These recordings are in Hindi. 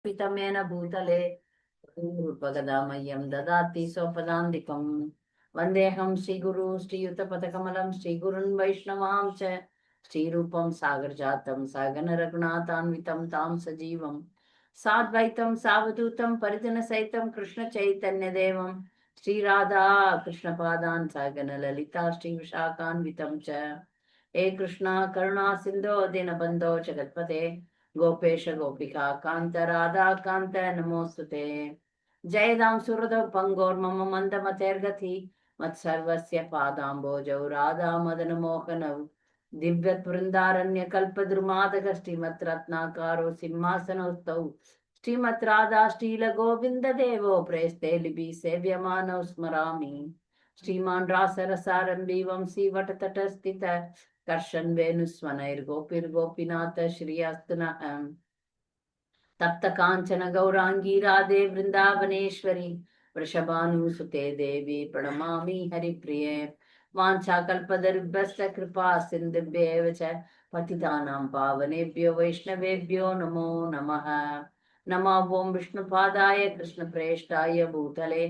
पितमेन भूतले रूपगदामह्यं ददाति स्वपदान्तिकम् वन्देऽहं श्रीगुरु श्रीयुतपथकमलं श्रीगुरुन् वैष्णवां च श्रीरूपं सागरजातं सगन रघुनाथान्वितं तां सजीवं साद्वैतं सावधूतं परिजनसहितं कृष्णचैतन्यदेवं श्रीराधा कृष्णपादान् सगन ललिता श्रीविशाखान्वितं च हे कृष्णा करुणा सिन्धो दीनबन्धो जगत्पते गोपेश गोपिका कांत राधा कांत नमोस्तुते जयदां सुहृदौ पंगोर्मम मन्दमतेर्गति मत्सर्वस्य पादाम्बोजौ राधा मदन मोहनौ दिव्यवृन्दारण्यकल्पद्रुमादक श्रीमद्रत्नाकारो सिंहासनौस्तौ श्रीमद् राधा श्रीलगोविन्द देवो प्रेस्ते लिपि सेव्यमानौ स्मरामि श्रीमान् रासरसारम्भी वंशी वटतटस्थित कर्षन् वेणुस्वनैर्गोपिर्गोपीनाथ श्रीयस्तुनः तप्त कांचन गौरांगी राधे वृंदावनेश्वरी वृषभानुसुते देवी प्रणमामि हरिप्रिये वाञ्छाकल्पतरुभ्यश्च कृपा सिन्धुभ्येव च पतितानां पावनेभ्यो वैष्णवेभ्यो नमो नमः नमो ओं विष्णुपादाय कृष्णप्रेष्ठाय भूतले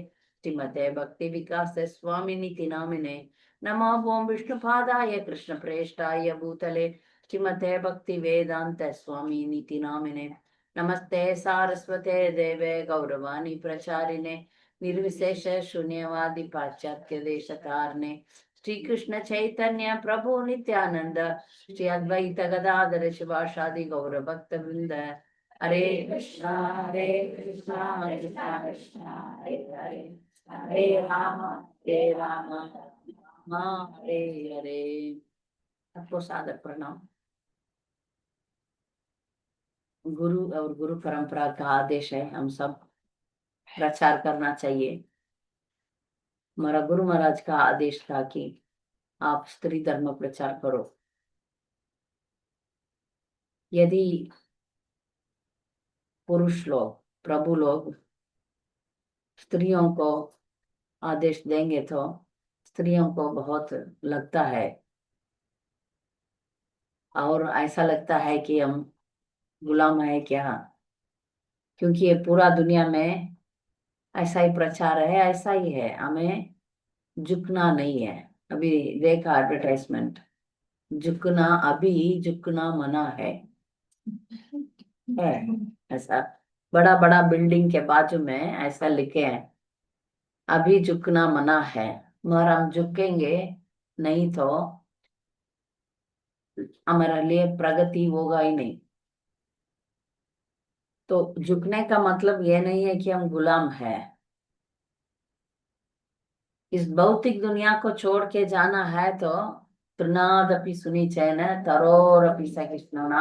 श्रीमते भक्ति विकास स्वामिनिति नामिने नमो ओं विष्णुपादाय कृष्णप्रेष्ठाय भूतले श्रीमते भक्ति वेदांत स्वामिनिति नामिने नमस्ते सारस्वते देवे गौरवाणी प्रचारिणे निर्विशेष शून्यवादी पाश्चात्य देशतारणे श्री कृष्ण चैतन्य प्रभु नित्यानंद श्री अद्वैत गदाधर शिवासादि गौर भक्त वृंद हरे कृष्णा हरे कृष्णा कृष्णा कृष्णा हरे हरे हरे राम राम हरे हरे। सबको सादर प्रणाम। गुरु और गुरु परंपरा का आदेश है हम सब प्रचार करना चाहिए। हमारा गुरु महाराज का आदेश था कि आप स्त्री धर्म प्रचार करो। यदि पुरुष लोग प्रभु लोग स्त्रियों को आदेश देंगे तो स्त्रियों को बहुत लगता है और ऐसा लगता है कि हम गुलाम है क्या, क्योंकि ये पूरा दुनिया में ऐसा ही प्रचार है, ऐसा ही है। हमें झुकना नहीं है। अभी देखा एडवर्टाइजमेंट, झुकना अभी झुकना मना है ऐसा बड़ा बड़ा बिल्डिंग के बाजू में ऐसा लिखे हैं, अभी झुकना मना है। मगर हम झुकेंगे नहीं तो हमारे लिए प्रगति होगा ही नहीं। तो झुकने का मतलब ये नहीं है कि हम गुलाम है। इस भौतिक दुनिया को छोड़ के जाना है तो तृणादपि सुनी चैन तरोरपि स कृष्णना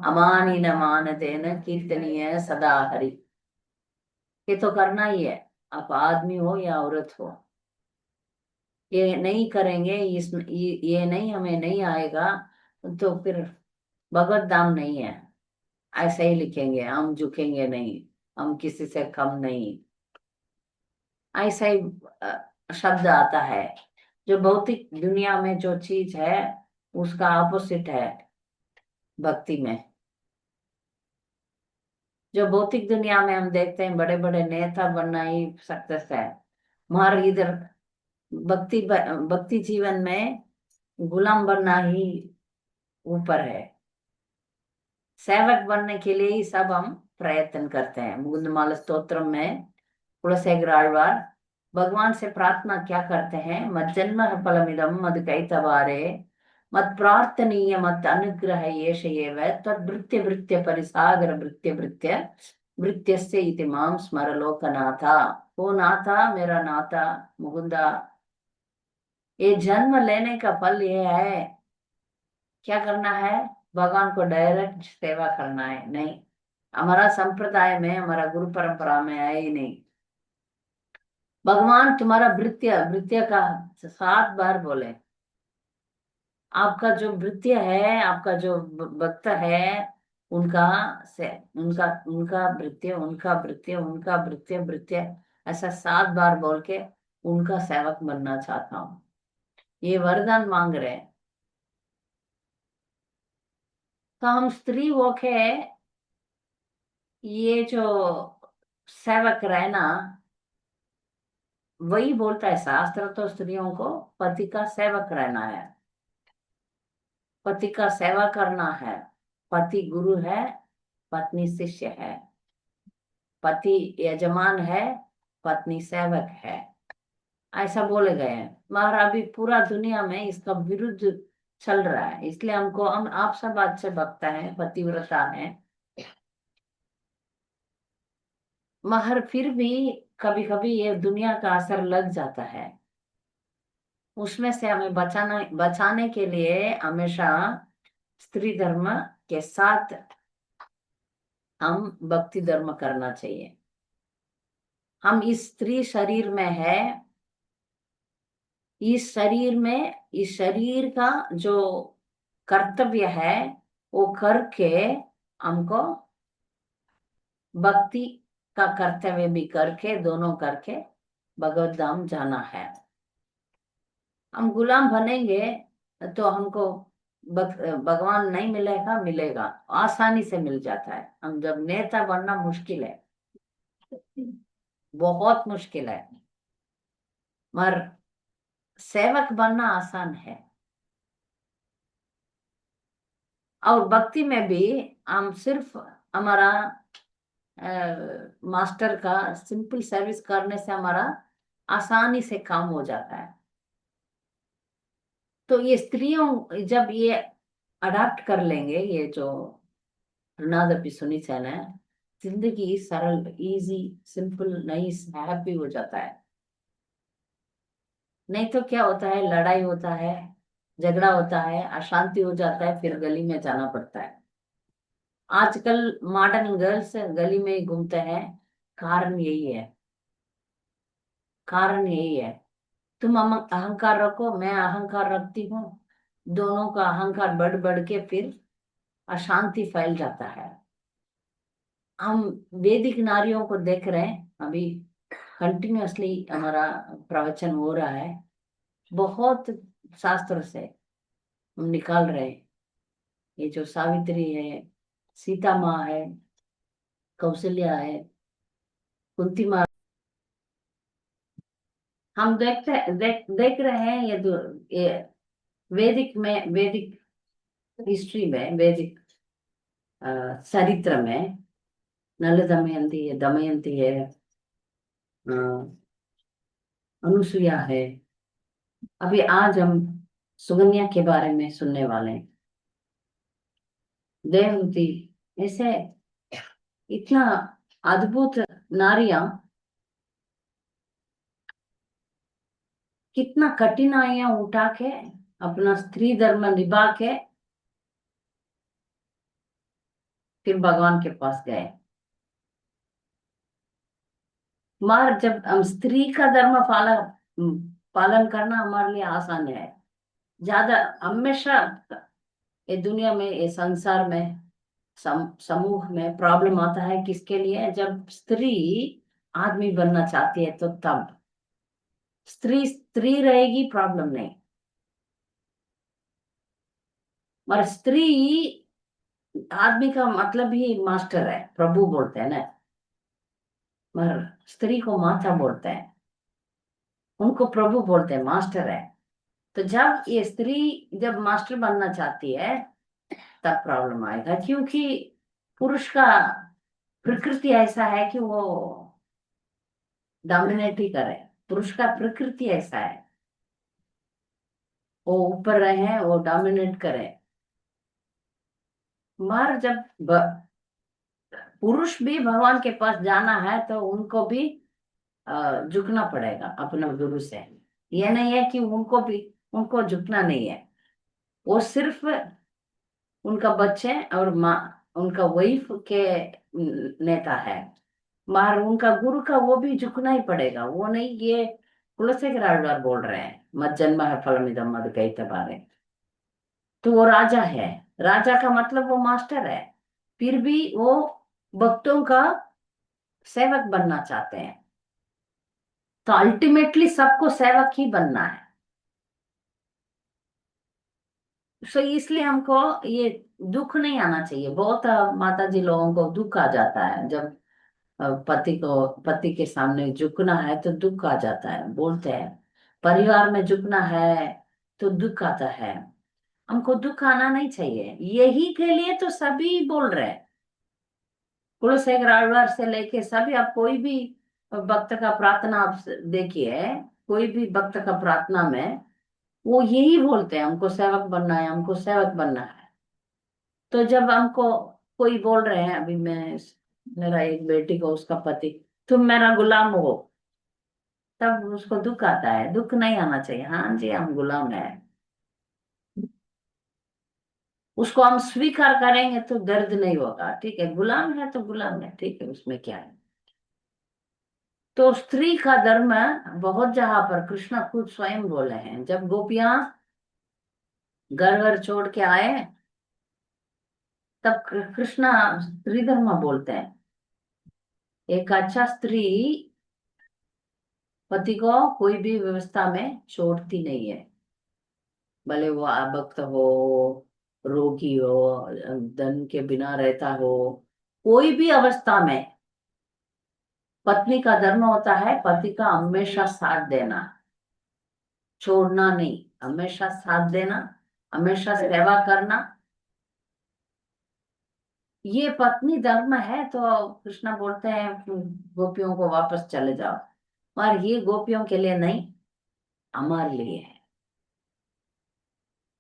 अमानी न मानतेन कीर्तनीय सदा हरि। ये तो करना ही है, आप आदमी हो या औरत हो। ये नहीं करेंगे, ये नहीं हमें नहीं आएगा तो फिर भगवत धाम नहीं है। ऐसे ही लिखेंगे, हम झुकेंगे नहीं, हम किसी से कम नहीं, ऐसा ही शब्द आता है। जो भौतिक दुनिया में जो चीज है उसका ऑपोजिट है भक्ति में। जो भौतिक दुनिया में हम देखते हैं बड़े बड़े नेता बनना ही सक्सेस है, मगर इधर भक्ति जीवन में गुलाम बनना ही ऊपर है। सेवक बनने के लिए ही सब हम प्रयत्न करते हैं। मुकुंदमाला स्तोत्र में कुलशेखर आழ்वार भगवान से प्रार्थना क्या करते हैं, मज्जन्म फलमिदं मद कैतवारे मत प्रार्थनीय मत अनुग्रह येष एव तद्भृत्य भृत्य परिसागर भृत्य भृत्य भृत्यस्य इति मां स्मर लोकनाथा। ओ नाथा, मेरा नाथा मुकुंदा, ये जन्म लेने का फल ये है, क्या करना है, भगवान को डायरेक्ट सेवा करना है। नहीं, हमारा संप्रदाय में हमारा गुरु परंपरा में है ही नहीं। भगवान तुम्हारा भृत्य, भृत्य का 7 बार बोले। आपका जो भृत्य है, आपका जो भक्त है, उनका से उनका उनका भृत्य, उनका भृत्य, उनका भृत्य, भृत्य, ऐसा 7 बार बोल के उनका सेवक बनना चाहता हूँ। ये वरदान मांग रहे हैं। तो हम स्त्री होके ये जो सेवक रहना, वही बोलता है शास्त्र तो स्त्रियों को पति का सेवक रहना है, पति का सेवा करना है। पति गुरु है, पत्नी शिष्य है, पति यजमान है, पत्नी सेवक है, ऐसा बोले गए हैं। मगर अभी पूरा दुनिया में इसका विरुद्ध चल रहा है, इसलिए हम आप सब अच्छे भक्त हैं, पतिव्रता हैं, मगर फिर भी कभी कभी ये दुनिया का असर लग जाता है। उसमें से हमें बचाने के लिए हमेशा स्त्री धर्म के साथ हम भक्ति धर्म करना चाहिए। हम इस स्त्री शरीर में है, इस शरीर का जो कर्तव्य है वो करके हमको भक्ति का कर्तव्य भी करके, दोनों करके भगवत धाम जाना है। हम गुलाम बनेंगे तो हमको भगवान नहीं मिलेगा, मिलेगा आसानी से मिल जाता है। हम जब नेता बनना मुश्किल है, बहुत मुश्किल है, मगर सेवक बनना आसान है। और भक्ति में भी हम सिर्फ हमारा मास्टर का सिंपल सर्विस करने से हमारा आसानी से काम हो जाता है। तो ये स्त्रियों जब ये अडाप्ट कर लेंगे, ये जो हरनादपि सुनिचन है, जिंदगी सरल, इजी, सिंपल, नाइस, हैप्पी हो जाता है। नहीं तो क्या होता है, लड़ाई होता है, झगड़ा होता है, अशांति हो जाता है, फिर गली में जाना पड़ता है। आजकल मॉडर्न गर्ल्स गली में ही घूमते हैं। कारण यही है, कारण यही है। तुम अहंकार रखो, मैं अहंकार रखती हूँ, दोनों का अहंकार बढ़ बढ़ के फिर अशांति फैल जाता है। हम वैदिक नारियों को देख रहे हैं अभी, कंटिन्यूअसली हमारा प्रवचन हो रहा है, बहुत शास्त्र से हम निकाल रहे हैं। ये जो सावित्री है, सीता माँ है, कौशल्या है, कुंती माँ, हम देख रहे हैं ये वैदिक हिस्ट्री में, वैदिक चरित्र में नल दमयंती है, दमयंती है, अ, अनुसुईया है। अभी आज हम सुगन्या के बारे में सुनने वाले हैं, देवहूति। ऐसे इतना अद्भुत नारियां, कितना कठिनाइयां उठा के अपना स्त्री धर्म निभा के फिर भगवान के पास गए। मगर जब हम स्त्री का धर्म पालन करना हमारे लिए आसान है। ज्यादा हमेशा ये दुनिया में, ये संसार में, समूह में प्रॉब्लम आता है किसके लिए, जब स्त्री आदमी बनना चाहती है तो तब स्त्री स्त्री रहेगी, प्रॉब्लम नहीं। और स्त्री आदमी का मतलब ही मास्टर है, प्रभु बोलते हैं ना, मगर स्त्री को माता बोलते हैं, उनको प्रभु बोलते हैं, मास्टर है। तो जब ये स्त्री जब मास्टर बनना चाहती है तब प्रॉब्लम आएगा, क्योंकि पुरुष का प्रकृति ऐसा है कि वो डोमिनेट ही करे। पुरुष का प्रकृति ऐसा है, वो ऊपर रहे, वो डोमिनेट करे। मगर जब पुरुष भी भगवान के पास जाना है तो उनको भी झुकना पड़ेगा अपने गुरु से। ये नहीं है कि उनको झुकना नहीं है, वो सिर्फ उनका बच्चे और माँ, उनका वाइफ के नेता है। मगर उनका गुरु का वो भी झुकना ही पड़ेगा, वो नहीं। ये कुलशेखर बोल रहे हैं, मज्जन्म है फलमिदम मद कहते बारे। तो वो राजा है, राजा का मतलब वो मास्टर है, फिर भी वो भक्तों का सेवक बनना चाहते हैं। तो अल्टीमेटली सबको सेवक ही बनना है। सो इसलिए हमको ये दुख नहीं आना चाहिए। बहुत माता जी लोगों को दुख आ जाता है जब पति के सामने झुकना है तो दुख आ जाता है, बोलते हैं। परिवार में झुकना है तो दुख आता है। हमको दुख आना नहीं चाहिए, यही के लिए तो सभी बोल रहे हैं। कुलशेखर से लेके सभी, आप कोई भी भक्त का प्रार्थना आप देखिए, कोई भी भक्त का प्रार्थना में वो यही बोलते हैं, हमको सेवक बनना है, हमको सेवक बनना है। तो जब हमको कोई बोल रहे हैं, अभी मैं, मेरा एक बेटी को उसका पति, तुम मेरा गुलाम हो, तब उसको दुख आता है। दुख नहीं आना चाहिए, हाँ जी हम गुलाम है। उसको हम स्वीकार करेंगे तो दर्द नहीं होगा, ठीक है, गुलाम है तो गुलाम है, ठीक है, उसमें क्या है। तो स्त्री का धर्म बहुत जगह पर कृष्ण खुद स्वयं बोले हैं। जब गोपियां घर घर छोड़ के आए, तब कृष्णा स्त्री धर्म बोलते हैं। एक अच्छा स्त्री पति को कोई भी व्यवस्था में छोड़ती नहीं है, भले वो आभक्त हो, रोगी हो, धन के बिना रहता हो, कोई भी अवस्था में पत्नी का धर्म होता है पति का हमेशा साथ देना, छोड़ना नहीं, हमेशा साथ देना, हमेशा सेवा करना। ये पत्नी धर्म है। तो कृष्णा बोलते हैं गोपियों को वापस चले जाओ, और ये गोपियों के लिए नहीं, हमारे लिए है।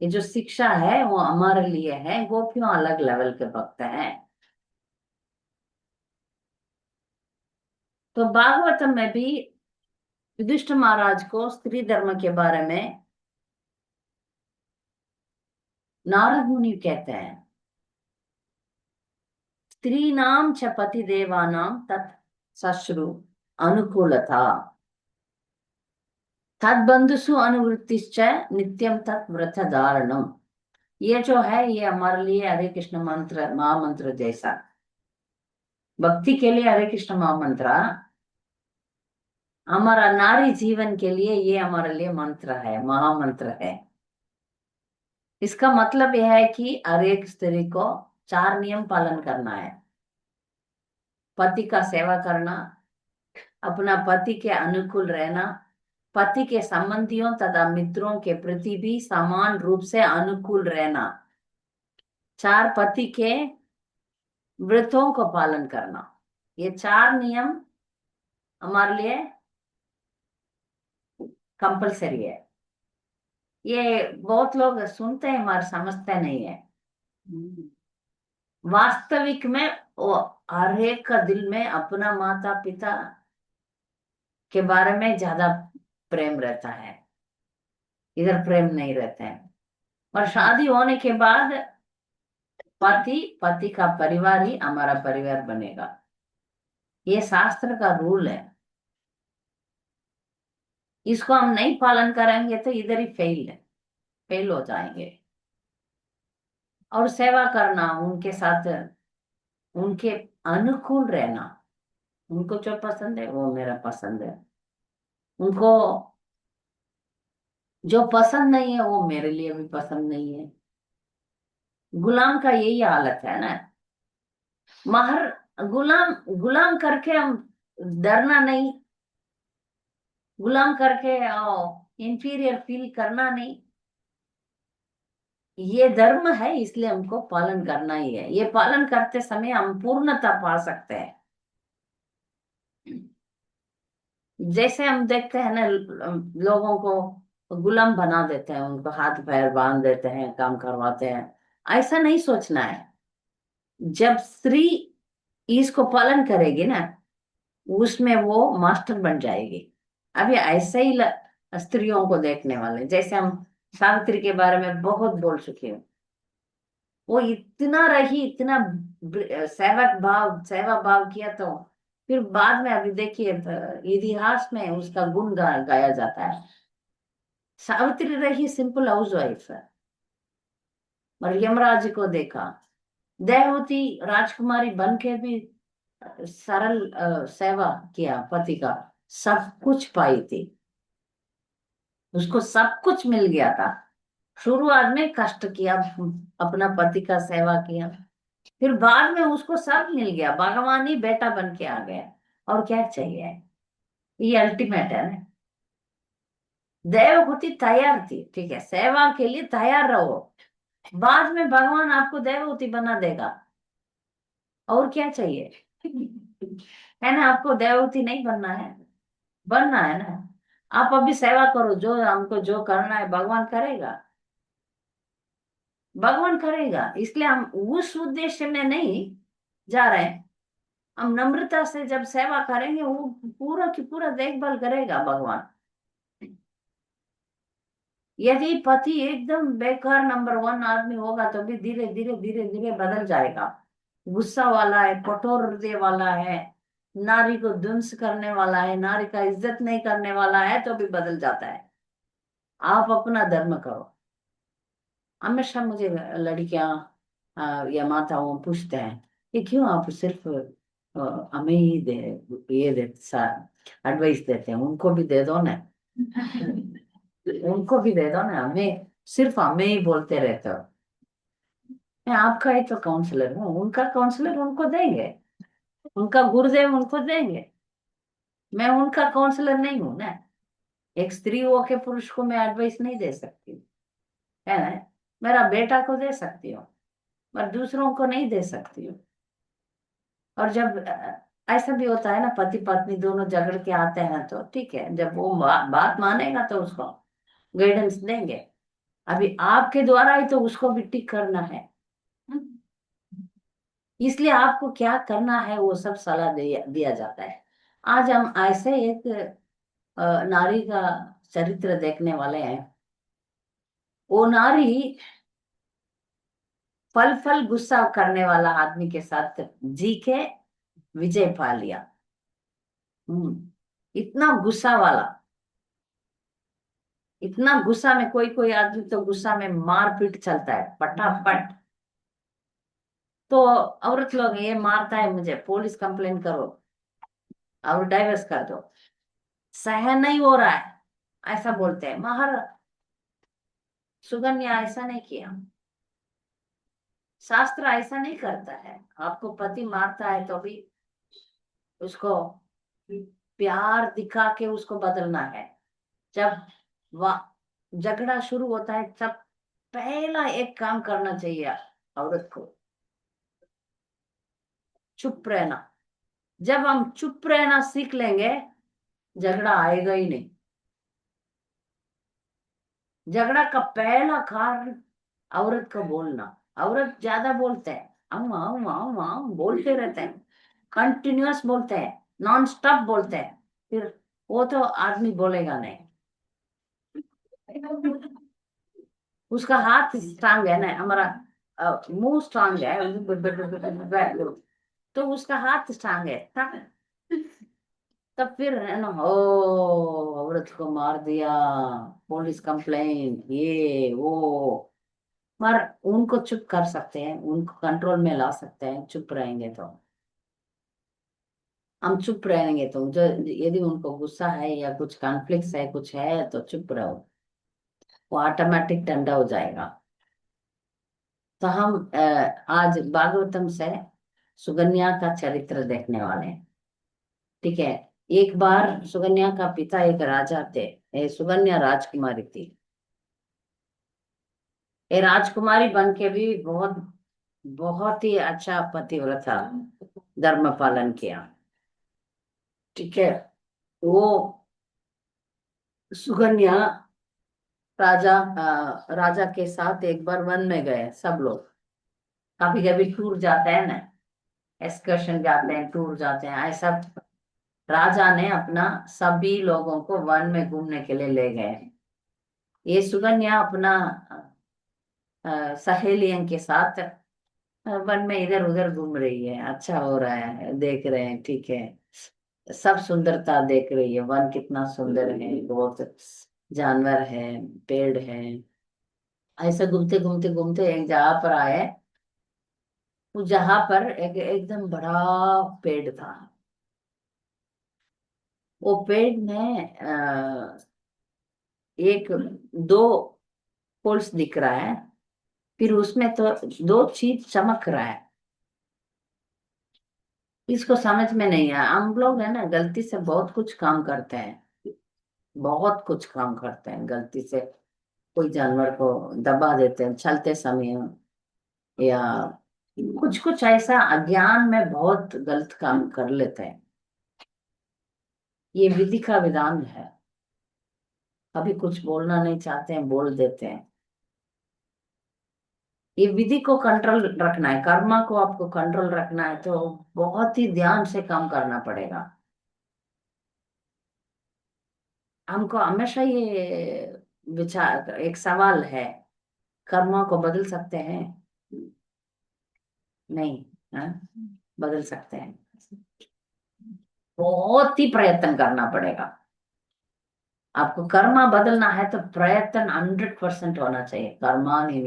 ये जो शिक्षा है वो हमारे लिए है, गोपियों अलग लेवल के भक्त हैं। तो भागवतम में भी युधिष्ठिर महाराज को स्त्री धर्म के बारे में नारद मुनि कहते हैं, स्त्री नाम च पति देवानाम तत् सश्रु अनुकूलता तद बंधुसु अनुवृत्तिश्च नित्यम तत् व्रत धारणम। ये जो है ये हमारे लिए हरे कृष्ण मंत्र, महामंत्र जैसा। भक्ति के लिए हरे कृष्ण महामंत्र, हमारा नारी जीवन के लिए ये हमारे लिए मंत्र है, महामंत्र है। इसका मतलब यह है कि हर एक स्त्री को चार नियम पालन करना है। पति का सेवा करना, अपना पति के अनुकूल रहना, पति के संबंधियों तथा मित्रों के प्रति भी समान रूप से अनुकूल रहना, चार पति के व्रतों को पालन करना। ये चार नियम हमारे लिए कंपलसरी है। ये बहुत लोग सुनते हैं मगर समझते नहीं है। वास्तविक में वो हर एक का दिल में अपना माता पिता के बारे में ज्यादा प्रेम रहता है, इधर प्रेम नहीं रहते हैं। और शादी होने के बाद पति पति का परिवार ही हमारा परिवार बनेगा, ये शास्त्र का रूल है। इसको हम नहीं पालन करेंगे तो इधर ही फेल है, फेल हो जाएंगे। और सेवा करना, उनके साथ उनके अनुकूल रहना, उनको जो पसंद है वो मेरा पसंद है, उनको जो पसंद नहीं है वो मेरे लिए भी पसंद नहीं है। गुलाम का यही हालत है ना। महर गुलाम गुलाम करके हम डरना नहीं, गुलाम करके इंफीरियर फील करना नहीं। ये धर्म है, इसलिए हमको पालन करना ही है। ये पालन करते समय हम पूर्णता पा सकते हैं। जैसे हम देखते हैं ना, लोगों को गुलाम बना देते हैं, उनको हाथ पैर बांध देते हैं, काम करवाते हैं। ऐसा नहीं सोचना है। जब स्त्री इसको पालन करेगी ना, उसमें वो मास्टर बन जाएगी। अभी ऐसे ही स्त्रियों को देखने वाले, जैसे हम सावित्री के बारे में बहुत बोल चुके हैं। वो इतना रही, इतना सेवा भाव किया। तो फिर बाद में अभी देखिए इतिहास में उसका गुण गाया जाता है। सावित्री रही सिंपल हाउस वाइफ है, और यमराज को देखा, देवती राजकुमारी बन के भी सरल सेवा किया पति का, सब कुछ पाई थी, उसको सब कुछ मिल गया था। शुरुआत में कष्ट किया, अपना पति का सेवा किया, फिर बाद में उसको सब मिल गया, भगवान ही बेटा बन के आ गया। और क्या चाहिए? ये अल्टीमेट है ना। देवहूति तैयार थी, ठीक है, सेवा के लिए तैयार रहो, बाद में भगवान आपको देवहूति बना देगा। और क्या चाहिए? है ना, आपको देवहूति नहीं बनना है, बनना है ना। आप अभी सेवा करो, जो हमको जो करना है भगवान करेगा, भगवान करेगा। इसलिए हम उस उद्देश्य में नहीं जा रहे हैं। हम नम्रता से जब सेवा करेंगे, वो पूरा की पूरा देखभाल करेगा भगवान। यदि पति एकदम बेकार नंबर वन आदमी होगा तो भी धीरे धीरे धीरे धीरे बदल जाएगा। गुस्सा वाला है, कठोर हृदय वाला है, नारी को ध्वंस करने वाला है, नारी का इज्जत नहीं करने वाला है, तो भी बदल जाता है। आप अपना धर्म करो। हमेशा मुझे लड़कियां या माताओं पूछते हैं कि क्यों आप सिर्फ हमें ही दे ये दे एडवाइस देते हैं, उनको भी दे दो ना। उनको भी दे दो ना, हमें सिर्फ हमें ही बोलते रहते हो। मैं आपका ही तो काउंसलर हूँ, उनका काउंसलर उनको देंगे, उनका गुरुदेव उनको देंगे। मैं उनका काउंसलर नहीं हूं ना। एक स्त्री हो के पुरुष को मैं एडवाइस नहीं दे सकती, है ना। मेरा बेटा को दे सकती हूँ, पर दूसरों को नहीं दे सकती हूँ। और जब ऐसा भी होता है ना, पति पत्नी दोनों झगड़ के आते हैं तो ठीक है, जब वो बात मानेगा तो उसको गाइडेंस देंगे। अभी आपके द्वारा ही तो उसको भी ठीक करना है। इसलिए आपको क्या करना है वो सब सलाह दिया जाता है। आज हम ऐसे एक नारी का चरित्र देखने वाले हैं। वो नारी पल पल गुस्सा करने वाला आदमी के साथ जी के विजय पा लिया। इतना गुस्सा वाला, इतना गुस्सा में, कोई कोई आदमी तो गुस्सा में मारपीट चलता है फटाफट। तो औरत लोग, ये मारता है मुझे, पुलिस कंप्लेन करो और डाइवर्स कर दो, सहन नहीं हो रहा है, ऐसा बोलते हैं। मगर सुगन्या ऐसा नहीं किया। शास्त्र ऐसा नहीं करता है। आपको पति मारता है तो भी उसको प्यार दिखा के उसको बदलना है। जब झगड़ा शुरू होता है, तब पहला एक काम करना चाहिए औरत को, चुप रहना। जब हम चुप रहना सीख लेंगे, झगड़ा आएगा ही नहीं। झगड़ा का पहला कारण औरत का बोलना। औरत ज्यादा बोलते हैं, हम बोलते रहते हैं, कंटिन्यूअस बोलते हैं, नॉन स्टॉप बोलते हैं। फिर वो तो आदमी बोलेगा नहीं। उसका हाथ स्ट्रांग है ना, हमारा मुंह स्ट्रांग है, तो उसका हाथ स्ट्रांग है तब फिर है ना, ओ औरत को मार दिया, पुलिस कंप्लेन, ये वो। पर उनको चुप कर सकते हैं, उनको कंट्रोल में ला सकते हैं, चुप रहेंगे तो। हम चुप रहेंगे तो जो, यदि उनको गुस्सा है या कुछ कॉन्फ्लिक्ट है, कुछ है, तो चुप रहो, वो ऑटोमेटिक ठंडा हो जाएगा। तो हम आज भागवतम से सुकन्या का चरित्र देखने वाले हैं। ठीक है। एक बार सुकन्या का पिता एक राजा थे। सुकन्या राजकुमारी थी। ये राजकुमारी बन के भी बहुत बहुत ही अच्छा पतिव्रता, धर्म पालन किया। ठीक है। वो सुकन्या राजा के साथ एक बार वन में गए सब लोग। कभी कभी टूर जाते हैं ना, एक्सकर्शन जाते हैं, टूर जाते हैं, ऐसा राजा ने अपना सभी लोगों को वन में घूमने के लिए ले गए। ये सुकन्या अपना सहेलियों के साथ वन में इधर उधर घूम रही है, अच्छा हो रहा है, देख रहे हैं, ठीक है। सब सुंदरता देख रही है, वन कितना सुंदर है, बहुत जानवर है, पेड़ है। ऐसे घूमते घूमते घूमते एक जगह पर आए। उस जगह पर एकदम बड़ा पेड़ था। वो पेड़ में एक दो होल्स दिख रहा है, फिर उसमें तो दो चीज चमक रहा है। इसको समझ में नहीं आया। हम लोग है ना गलती से बहुत कुछ काम करते हैं, बहुत कुछ काम करते हैं गलती से। कोई जानवर को दबा देते हैं चलते समय, या कुछ कुछ ऐसा अज्ञान में बहुत गलत काम कर लेते हैं। ये विधि का विधान है। अभी कुछ बोलना नहीं चाहते हैं, बोल देते हैं। ये विधि को कंट्रोल रखना है, कर्मा को आपको कंट्रोल रखना है, तो बहुत ही ध्यान से काम करना पड़ेगा। हमको हमेशा ये विचार, एक सवाल है, कर्मा को बदल सकते हैं? नहीं। हाँ? बदल सकते हैं, बहुत ही प्रयत्न करना पड़ेगा। आपको कर्मा बदलना है तो प्रयत्न 100% होना चाहिए। कर्माणि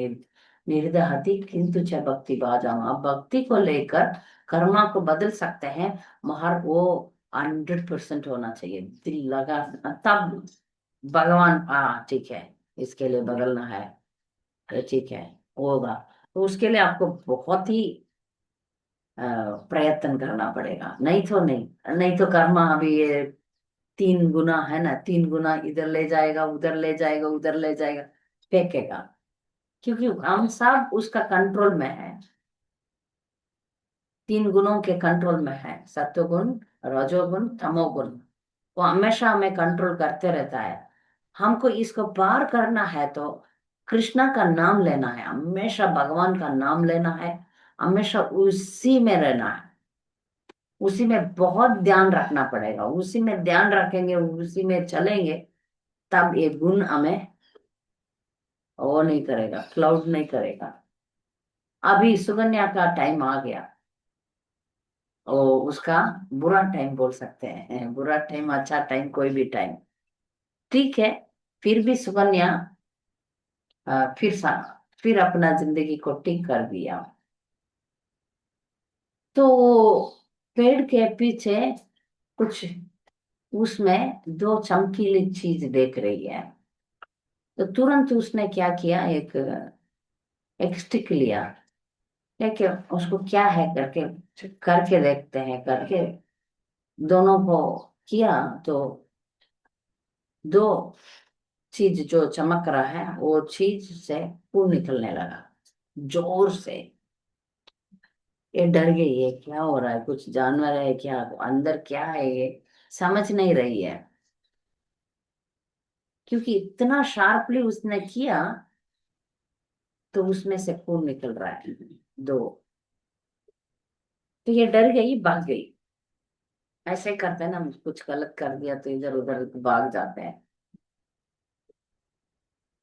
निर्दहति किंतु च भक्ति बाजाम। अब भक्ति को लेकर कर्मा को बदल सकते हैं, मगर वो 100% होना चाहिए, दिल लगा, तब भगवान, हाँ ठीक है, इसके लिए बदलना है, तो ठीक है, होगा। तो उसके लिए आपको बहुत ही अ, प्रयत्न करना पड़ेगा, नहीं तो नहीं। नहीं तो कर्मा अभी ये 3 गुना है ना, 3 गुना इधर ले जाएगा, उधर ले जाएगा, उधर ले जाएगा, फेंकेगा। क्योंकि हम सब उसका कंट्रोल में है, 3 गुणों के कंट्रोल में है, सत्वगुण, रजोगुण, तमोगुण। वो हमेशा हमें कंट्रोल करते रहता है। हमको इसको पार करना है तो कृष्णा का नाम लेना है, हमेशा भगवान का नाम लेना है, हमेशा उसी में रहना है, उसी में बहुत ध्यान रखना पड़ेगा। उसी में ध्यान रखेंगे, उसी में चलेंगे, तब ये गुण हमें वो नहीं करेगा, क्लाउड नहीं करेगा। अभी सुकन्या का टाइम आ गया, ओ उसका बुरा टाइम बोल सकते हैं, बुरा टाइम, अच्छा टाइम, कोई भी टाइम ठीक है। फिर भी सुकन्या फिर अपना जिंदगी को ठीक कर दिया। तो पेड़ के पीछे कुछ, उसमें दो चमकीली चीज देख रही है। तो तुरंत उसने क्या किया, एक स्टिक लिया, लेके उसको क्या है करके करके देखते हैं करके, दोनों को किया, तो दो चीज जो चमक रहा है वो चीज से खून निकलने लगा जोर से। ये डर गई है, क्या हो रहा है, कुछ जानवर है क्या, अंदर क्या है, ये समझ नहीं रही है, क्योंकि इतना शार्पली उसने किया, तो उसमें से खून निकल रहा है दो। तो ये डर गई, भाग गई। ऐसे करते हैं ना, कुछ गलत कर दिया तो इधर उधर भाग जाते हैं।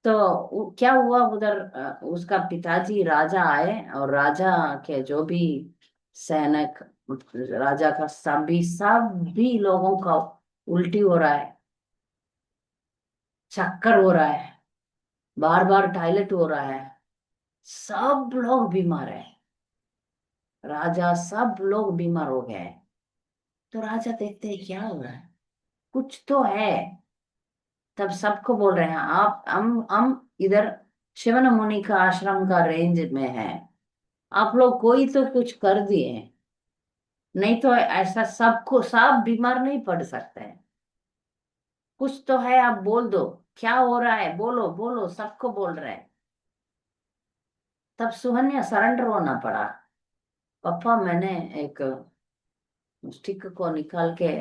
तो क्या हुआ उधर, उसका पिताजी राजा आए, और राजा के जो भी सैनिक, राजा का सभी लोगों का उल्टी हो रहा है, चक्कर हो रहा है, बार बार टॉयलेट हो रहा है, सब लोग बीमार है, राजा सब लोग बीमार हो गए हैं। तो राजा देखते हैं क्या हो रहा है, कुछ तो है। तब सबको बोल रहे हैं, आप हम इधर शिवन मुनि का आश्रम का रेंज में है, आप लोग कोई तो कुछ कर दिए, नहीं तो ऐसा सबको सब बीमार नहीं पड़ सकते हैं। कुछ तो है, आप बोल दो, क्या हो रहा है, बोलो बोलो, सबको बोल रहे हैं। तब सुहन्या सरेंडर होना पड़ा। पापा मैंने एक स्टिक को निकाल के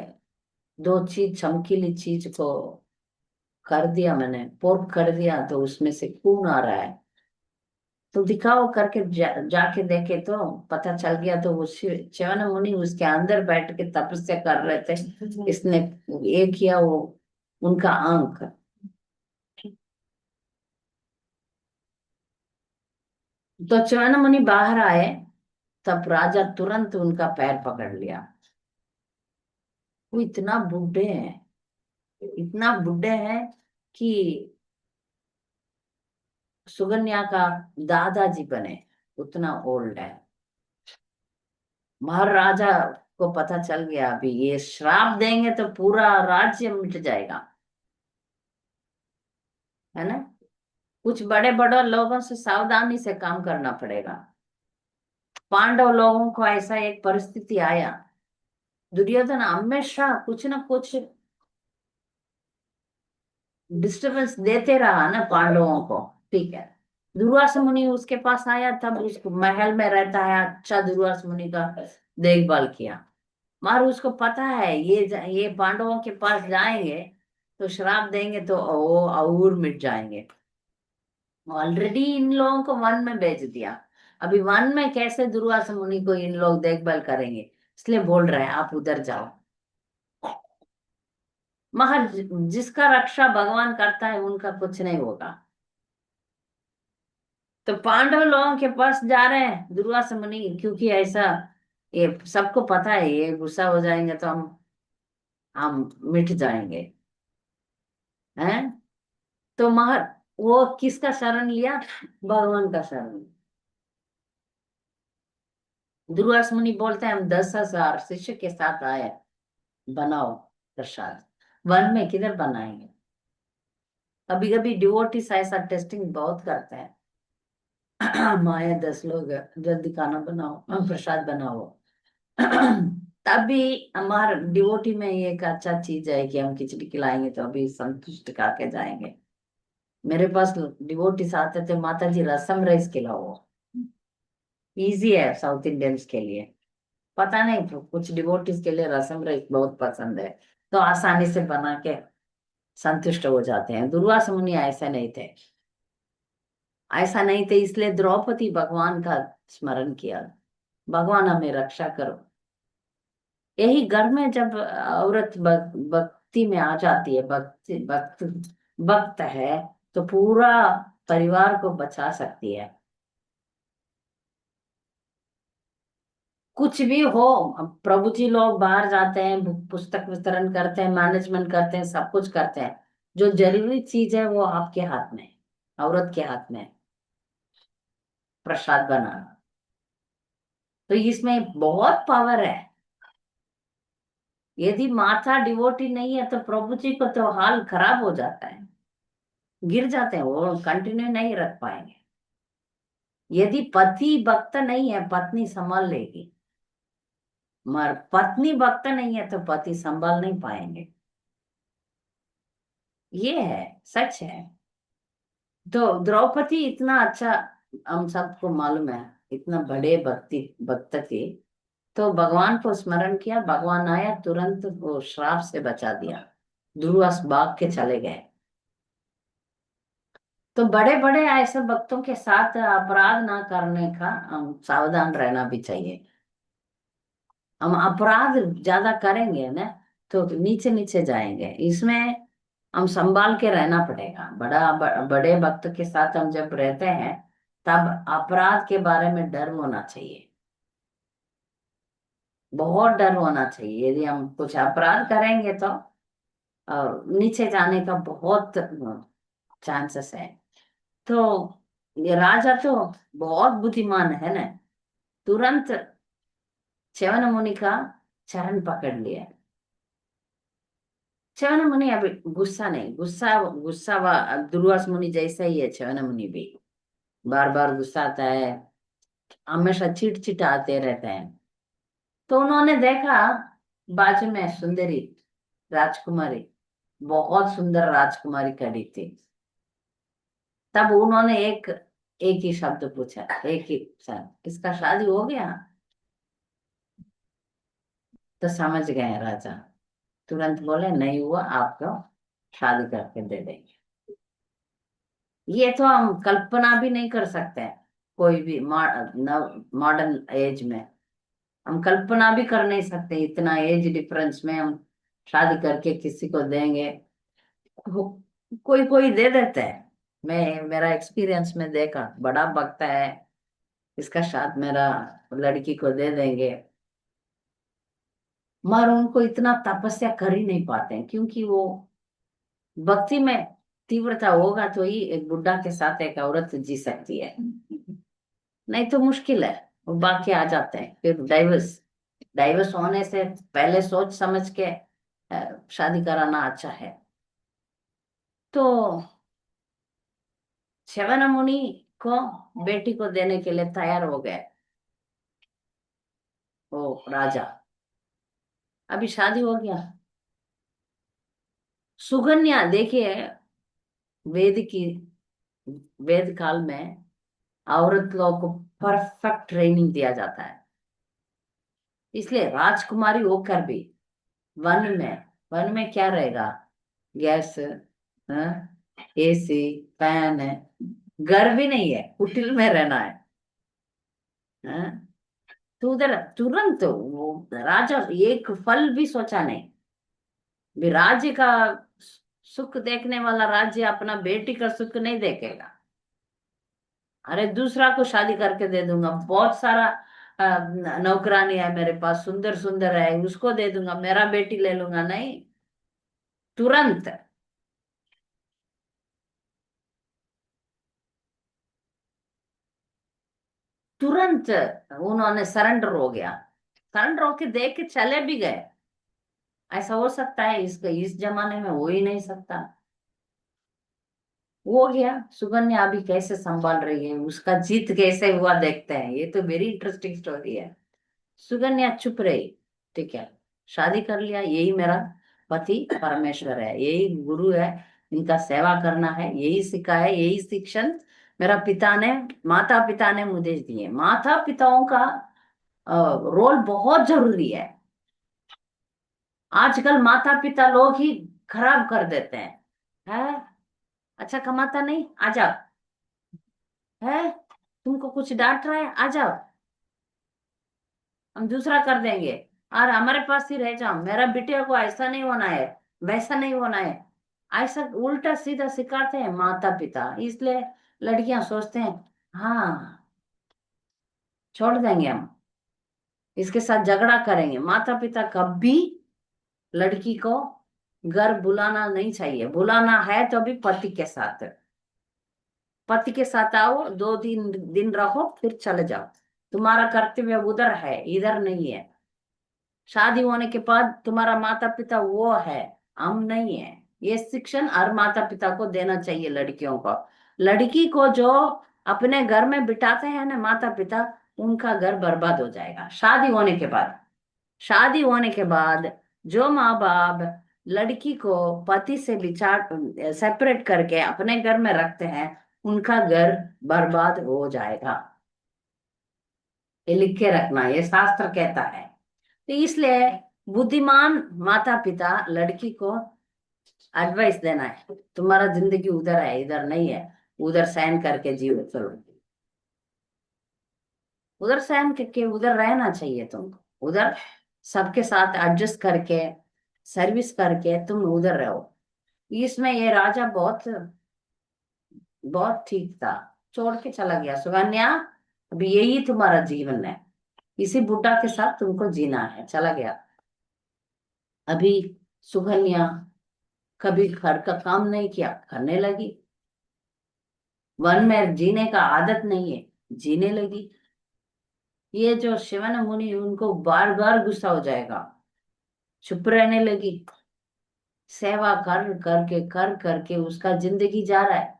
दो चीज, चमकीली चीज को कर दिया, मैंने पोर्क कर दिया, तो उसमें से खून आ रहा है। तो दिखाओ करके जाके देखे तो पता चल गया, तो वो च्यवन मुनि उसके अंदर बैठ के तपस्या कर रहे थे। इसने ये किया, वो उनका अंक। तो च्यवन मुनि बाहर आए, तब राजा तुरंत उनका पैर पकड़ लिया। वो इतना बूढ़े हैं, इतना बूढ़े हैं कि सुगन्या का दादाजी बने, उतना ओल्ड है। महाराजा को पता चल गया, अभी ये श्राप देंगे तो पूरा राज्य मिट जाएगा, है ना। कुछ बड़े बड़े लोगों से सावधानी से काम करना पड़ेगा। पांडव लोगों को ऐसा एक परिस्थिति आया, दुर्योधन हमेशा कुछ ना कुछ डिस्टरबेंस देते रहा ना पांडवों को। ठीक है, दुर्वासा मुनि उसके पास आया, तब उसको महल में रहता है, अच्छा दुर्वासा मुनि का देखभाल किया। मगर उसको पता है ये पांडवों के पास जाएंगे तो श्राप देंगे तो वो और मिट जाएंगे। ऑलरेडी इन लोगों को वन में भेज दिया, अभी वन में कैसे दुर्वासा मुनि को इन लोग देखभाल करेंगे, इसलिए बोल रहे हैं आप उधर जाओ। मगर जिसका रक्षा भगवान करता है उनका कुछ नहीं होगा। तो पांडव लोगों के पास जा रहे हैं दुर्वासा मुनि, क्योंकि ऐसा ये सबको पता है ये गुस्सा हो जाएंगे तो हम मिट जाएंगे, हैं। तो मगर वो किसका शरण लिया, भगवान का शरण। दुर्वासा मुनि बोलते हैं हम 10,000 शिष्य के साथ आए, बनाओ प्रसाद। वन में किधर बनाएंगे। कभी कभी डिवोटीज ऐसा टेस्टिंग बहुत करते हैं। माया 10 लोग हैं, जल्दी खाना बनाओ, प्रसाद बनाओ। तभी हमारे डिवोटी में ये एक अच्छा चीज है कि हम खिचड़ी खिलाएंगे तो अभी संतुष्ट करके जाएंगे। मेरे पास डिवोटीज आते थे, माता जी रसम राइस खिलाओ। इजी है साउथ इंडियंस के लिए। पता नहीं तो कुछ डिवोटीज के लिए रसम राइस बहुत पसंद है, तो आसानी से बना के संतुष्ट हो जाते हैं। दुर्वासा मुनि ऐसा नहीं थे, ऐसा नहीं थे, इसलिए द्रौपदी भगवान का स्मरण किया, भगवान हमें रक्षा करो। यही घर में जब औरत भक्ति में आ जाती है, भक्ति भक्त भक्त है, तो पूरा परिवार को बचा सकती है। कुछ भी हो, प्रभु जी लोग बाहर जाते हैं, पुस्तक वितरण करते हैं, मैनेजमेंट करते हैं, सब कुछ करते हैं। जो जरूरी चीज है वो आपके हाथ में है, औरत के हाथ में है, प्रसाद बनाना। तो इसमें बहुत पावर है। यदि माता डिवोटी नहीं है तो प्रभु जी को तो हाल खराब हो जाता है, गिर जाते हैं, वो कंटिन्यू नहीं रख पाएंगे। यदि पति भक्त नहीं है पत्नी संभाल लेगी, मगर पत्नी भक्त नहीं है तो पति संभाल नहीं पाएंगे। ये है, सच है। तो द्रौपदी इतना अच्छा, हम सबको मालूम है, इतना बड़े भक्त थी। तो भगवान को स्मरण किया, भगवान आया, तुरंत वो श्राप से बचा दिया, दूरवास भाग के चले गए। तो बड़े बड़े ऐसे भक्तों के साथ अपराध ना करने का हम सावधान रहना भी चाहिए। हम अपराध ज्यादा करेंगे ना तो नीचे नीचे जाएंगे, इसमें हम संभाल के रहना पड़ेगा। बड़े भक्त के साथ हम जब रहते हैं तब अपराध के बारे में डर होना चाहिए, बहुत डर होना चाहिए। यदि हम कुछ अपराध करेंगे तो नीचे जाने का बहुत चांसेस है। तो ये राजा तो बहुत बुद्धिमान है ना, तुरंत च्यवन मुनि का चरण पकड़ लिया। च्यवन मुनि अभी गुस्सा नहीं, दुर्वास मुनि जैसा ही है च्यवन मुनि भी, बार बार गुस्सा आता है, हमेशा चिट चिट आते रहते हैं। तो उन्होंने देखा बाजू में सुंदरी राजकुमारी, बहुत सुंदर राजकुमारी खड़ी थी। तब उन्होंने एक ही शब्द पूछा, एक ही शब्द, इसका शादी हो गया। तो समझ गए राजा, तुरंत बोले नहीं हुआ, आपको शादी करके दे देंगे। ये तो हम कल्पना भी नहीं कर सकते हैं, कोई भी मॉडर्न एज में हम कल्पना भी कर नहीं सकते इतना एज डिफरेंस में हम शादी करके किसी को देंगे। वो- कोई कोई दे देते हैं। मैं मेरा एक्सपीरियंस में देखा, बड़ा भक्त है, इसका साथ मेरा लड़की को दे देंगे। मगर उनको इतना तपस्या कर ही नहीं पाते हैं, क्योंकि वो भक्ति में तीव्रता होगा तो ही एक बुढ़ा के साथ एक औरत जी सकती है, नहीं तो मुश्किल है। वो बाकी आ जाते हैं, फिर डाइवर्स डाइवर्स होने से पहले सोच समझ के शादी कराना अच्छा है। तो च्यवन मुनि को बेटी को देने के लिए तैयार हो गए। ओ राजा, अभी शादी हो गया। सुगन्या देखिए, वेद की वेद काल में औरत लोग को परफेक्ट ट्रेनिंग दिया जाता है। इसलिए राजकुमारी होकर भी वन में क्या रहेगा? गैस, एसी, फैन है, घर भी नहीं है, कुटिल में रहना है। हाँ? तो उधर तुरंत वो राजा एक फल भी सोचा नहीं। भी राज्य का सुख देखने वाला राज्य अपना बेटी का सुख नहीं देखेगा। अरे दूसरा को शादी करके दे दूंगा, बहुत सारा नौकरानी है मेरे पास, सुंदर सुंदर है, उसको दे दूंगा, मेरा बेटी ले लूंगा। नहीं, तुरंत तुरंत उन्होंने सरेंडर हो गया। सरेंडर होके देख के चले भी गए। ऐसा हो सकता है? इसका इस जमाने में हो ही नहीं सकता। हो गया। सुकन्या अभी कैसे संभाल रही है, उसका जीत कैसे हुआ देखते हैं। ये तो वेरी इंटरेस्टिंग स्टोरी है। सुकन्या चुप रही। ठीक है, शादी कर लिया, यही मेरा पति परमेश्वर है, यही गुरु है, इनका सेवा करना है, यही सिखा है, यही शिक्षण मेरा पिता ने, माता पिता ने मुझे दिए। माता पिताओं का रोल बहुत जरूरी है। आजकल माता पिता लोग ही खराब कर देते हैं। है, अच्छा कमाता नहीं, आ जाओ। है, तुमको कुछ डांट रहा है, आ जाओ, हम दूसरा कर देंगे, और हमारे पास ही रह जाओ, मेरा बिटिया को ऐसा नहीं होना है, वैसा नहीं होना है। ऐसा उल्टा सीधा सिखाते हैं माता पिता। इसलिए लड़कियां सोचते हैं, हाँ, छोड़ देंगे हम, इसके साथ झगड़ा करेंगे। माता पिता कभी लड़की को घर बुलाना नहीं चाहिए। बुलाना है तो भी पति के साथ, पति के साथ आओ, 2 दिन रहो, फिर चले जाओ। तुम्हारा कर्तव्य उधर है, इधर नहीं है। शादी होने के बाद तुम्हारा माता पिता वो है, हम नहीं है। ये शिक्षण हर माता पिता को देना चाहिए लड़कियों को। लड़की को जो अपने घर में बिठाते हैं ना माता पिता, उनका घर बर्बाद हो जाएगा शादी होने के बाद। शादी होने के बाद जो माँ बाप लड़की को पति से विचार सेपरेट करके अपने घर में रखते हैं, उनका घर बर्बाद हो जाएगा। ये लिख के रखना, ये शास्त्र कहता है। तो इसलिए बुद्धिमान माता पिता लड़की को एडवाइस देना है, तुम्हारा जिंदगी उधर है, इधर नहीं है, उधर सहन करके जियो, चलो उधर सहन करके उधर रहना चाहिए तुमको। उधर सबके साथ एडजस्ट करके सर्विस करके तुम उधर रहो। इसमें ये राजा बहुत बहुत ठीक था, छोड़ के चला गया। सुकन्या, अभी यही तुम्हारा जीवन है, इसी बुड्ढा के साथ तुमको जीना है, चला गया। अभी सुकन्या कभी घर का काम नहीं किया, करने लगी। वन में जीने का आदत नहीं है, जीने लगी। ये जो शिवन मुनि, उनको बार बार गुस्सा हो जाएगा, चुप रहने लगी। सेवा कर करके उसका जिंदगी जा रहा है।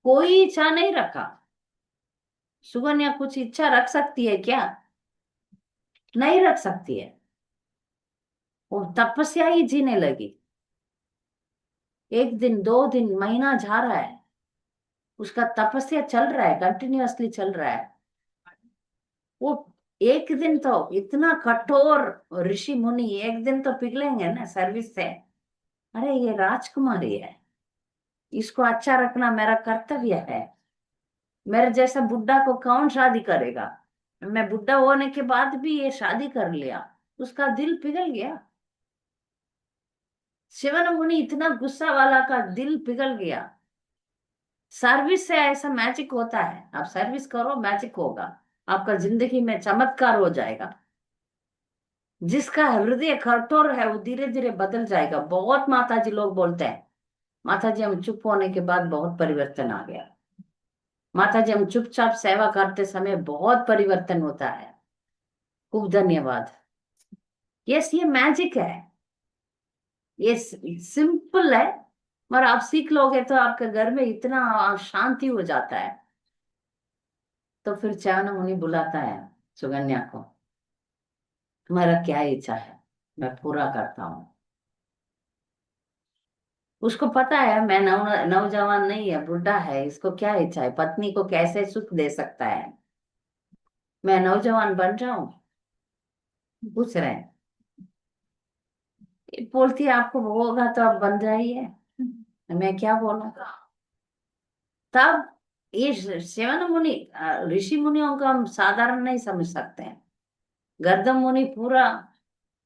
कोई इच्छा नहीं रखा। सुकन्या कुछ इच्छा रख सकती है क्या? नहीं रख सकती है। वो तपस्या ही जीने लगी। 1 दिन, 2 दिन, महीना जा रहा है, उसका तपस्या चल रहा है, कंटिन्यूअसली चल रहा है। वो एक दिन तो इतना कठोर ऋषि मुनि एक दिन तो पिघलेंगे ना सर्विस से। अरे ये राजकुमारी है, इसको अच्छा रखना मेरा कर्तव्य है। मेरे जैसा बुड्ढा को कौन शादी करेगा? मैं बुड्ढा होने के बाद भी ये शादी कर लिया, उसका दिल पिघल गया। शिवन मुनि इतना गुस्सा वाला का दिल पिघल गया। सर्विस से ऐसा मैजिक होता है, आप सर्विस करो, मैजिक होगा, आपका जिंदगी में चमत्कार हो जाएगा। जिसका हृदय कठोर है वो धीरे धीरे बदल जाएगा। बहुत माताजी लोग बोलते हैं, माताजी हम चुप होने के बाद बहुत परिवर्तन आ गया, माताजी हम चुपचाप सेवा करते समय बहुत परिवर्तन होता है। खूब धन्यवाद। यस, ये मैजिक है, ये सिंपल है, मगर आप सीख लोगे तो आपके घर में इतना शांति हो जाता है। तो फिर च्यवन मुनि बुलाता है सुगन्या को, तुम्हारा क्या इच्छा है, मैं पूरा करता हूँ। उसको पता है मैं नौजवान नहीं है, बुढ़ा है, इसको क्या इच्छा है, पत्नी को कैसे सुख दे सकता है, मैं नौजवान बन जाऊं, पूछ रहे हैं। ये बोलती है आपको होगा तो आप बन जाइए, मैं क्या बोलूं। तब ये सेवन मुनि, ऋषि मुनियों को हम साधारण नहीं समझ सकते हैं। गर्दम मुनि पूरा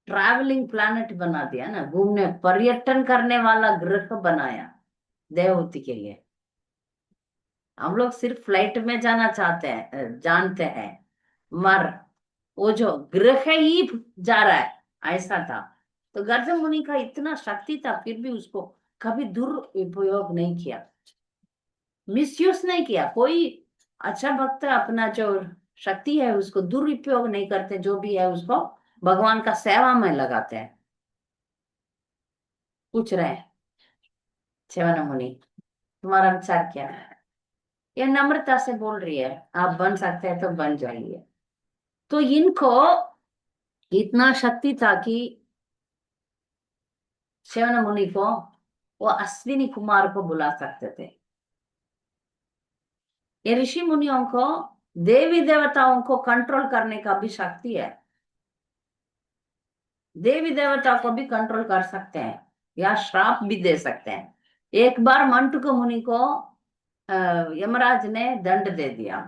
ट्रैवलिंग प्लैनेट बना दिया ना, घूमने पर्यटन करने वाला ग्रह बनाया देवहूति के लिए। हम लोग सिर्फ फ्लाइट में जाना चाहते हैं, जानते हैं, मर वो जो ग्रह ही जा रहा है, ऐसा था। तो गर्दन मुनि का इतना शक्ति था, फिर भी उसको कभी दुरुपयोग नहीं किया, मिसयूज नहीं किया। कोई अच्छा भक्त अपना जो शक्ति है उसको दुरुपयोग नहीं करते, जो भी है उसको भगवान का सेवा में लगाते हैं। पूछ रहे हैं च्यवन मुनि, तुम्हारा विचार क्या है। ये नम्रता से बोल रही है, आप बन सकते हैं तो बन जाइए। तो इनको इतना शक्ति था कि च्यवन मुनि को वो अश्विनी कुमार को बुला सकते थे। ये ऋषि मुनियों को देवी देवताओं को कंट्रोल करने का भी शक्ति है, देवी देवता को भी कंट्रोल कर सकते हैं या श्राप भी दे सकते हैं। एक बार मंटुक मुनि को यमराज ने दंड दे दिया।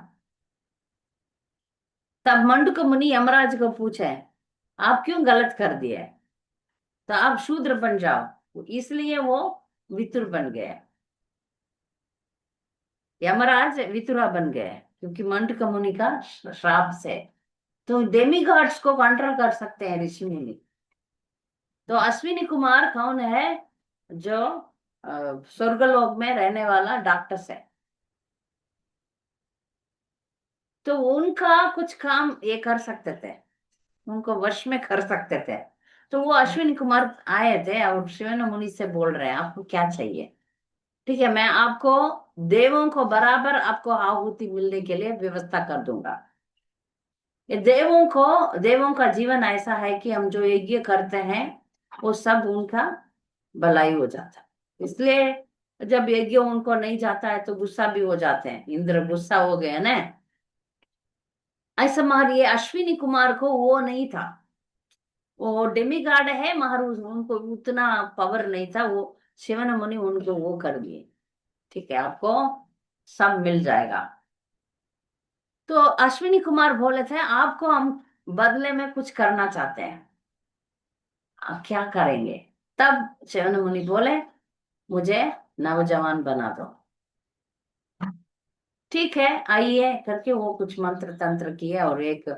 तब मंडूक मुनि यमराज को पूछे, आप क्यों गलत कर दिए, तो आप शूद्र बन जाओ, इसलिए वो वितुर बन गए, यमराज वितुरा बन गए, क्योंकि मंडूक मुनि का श्राप से। तो डेमी गॉड्स को कंट्रोल कर सकते हैं ऋषि मुनि। तो अश्विनी कुमार कौन है, जो स्वर्गलोक में रहने वाला डॉक्टर है। तो उनका कुछ काम ये कर सकते थे, उनको वश में कर सकते थे। तो वो अश्विनी कुमार आए थे और शिवन मुनि से बोल रहे हैं आपको क्या चाहिए। ठीक है, मैं आपको देवों को बराबर आपको आहुति मिलने के लिए व्यवस्था कर दूंगा। ये देवों का जीवन ऐसा है कि हम जो यज्ञ करते हैं वो सब उनका भलाई हो जाता है। इसलिए जब यज्ञ उनको नहीं जाता है तो गुस्सा भी हो जाते हैं, इंद्र गुस्सा हो गए ना। ऐसा मगर ये अश्विनी कुमार को वो नहीं था, वो डेमिगाड है मगर उनको उतना पावर नहीं था। वो शिवन मुनि उनको वो कर दिए, ठीक है आपको सब मिल जाएगा। तो अश्विनी कुमार बोले थे आपको हम बदले में कुछ करना चाहते हैं, आप क्या करेंगे। तब शिवन मुनि बोले मुझे नौजवान बना दो। ठीक है आइए करके वो कुछ मंत्र तंत्र किए और एक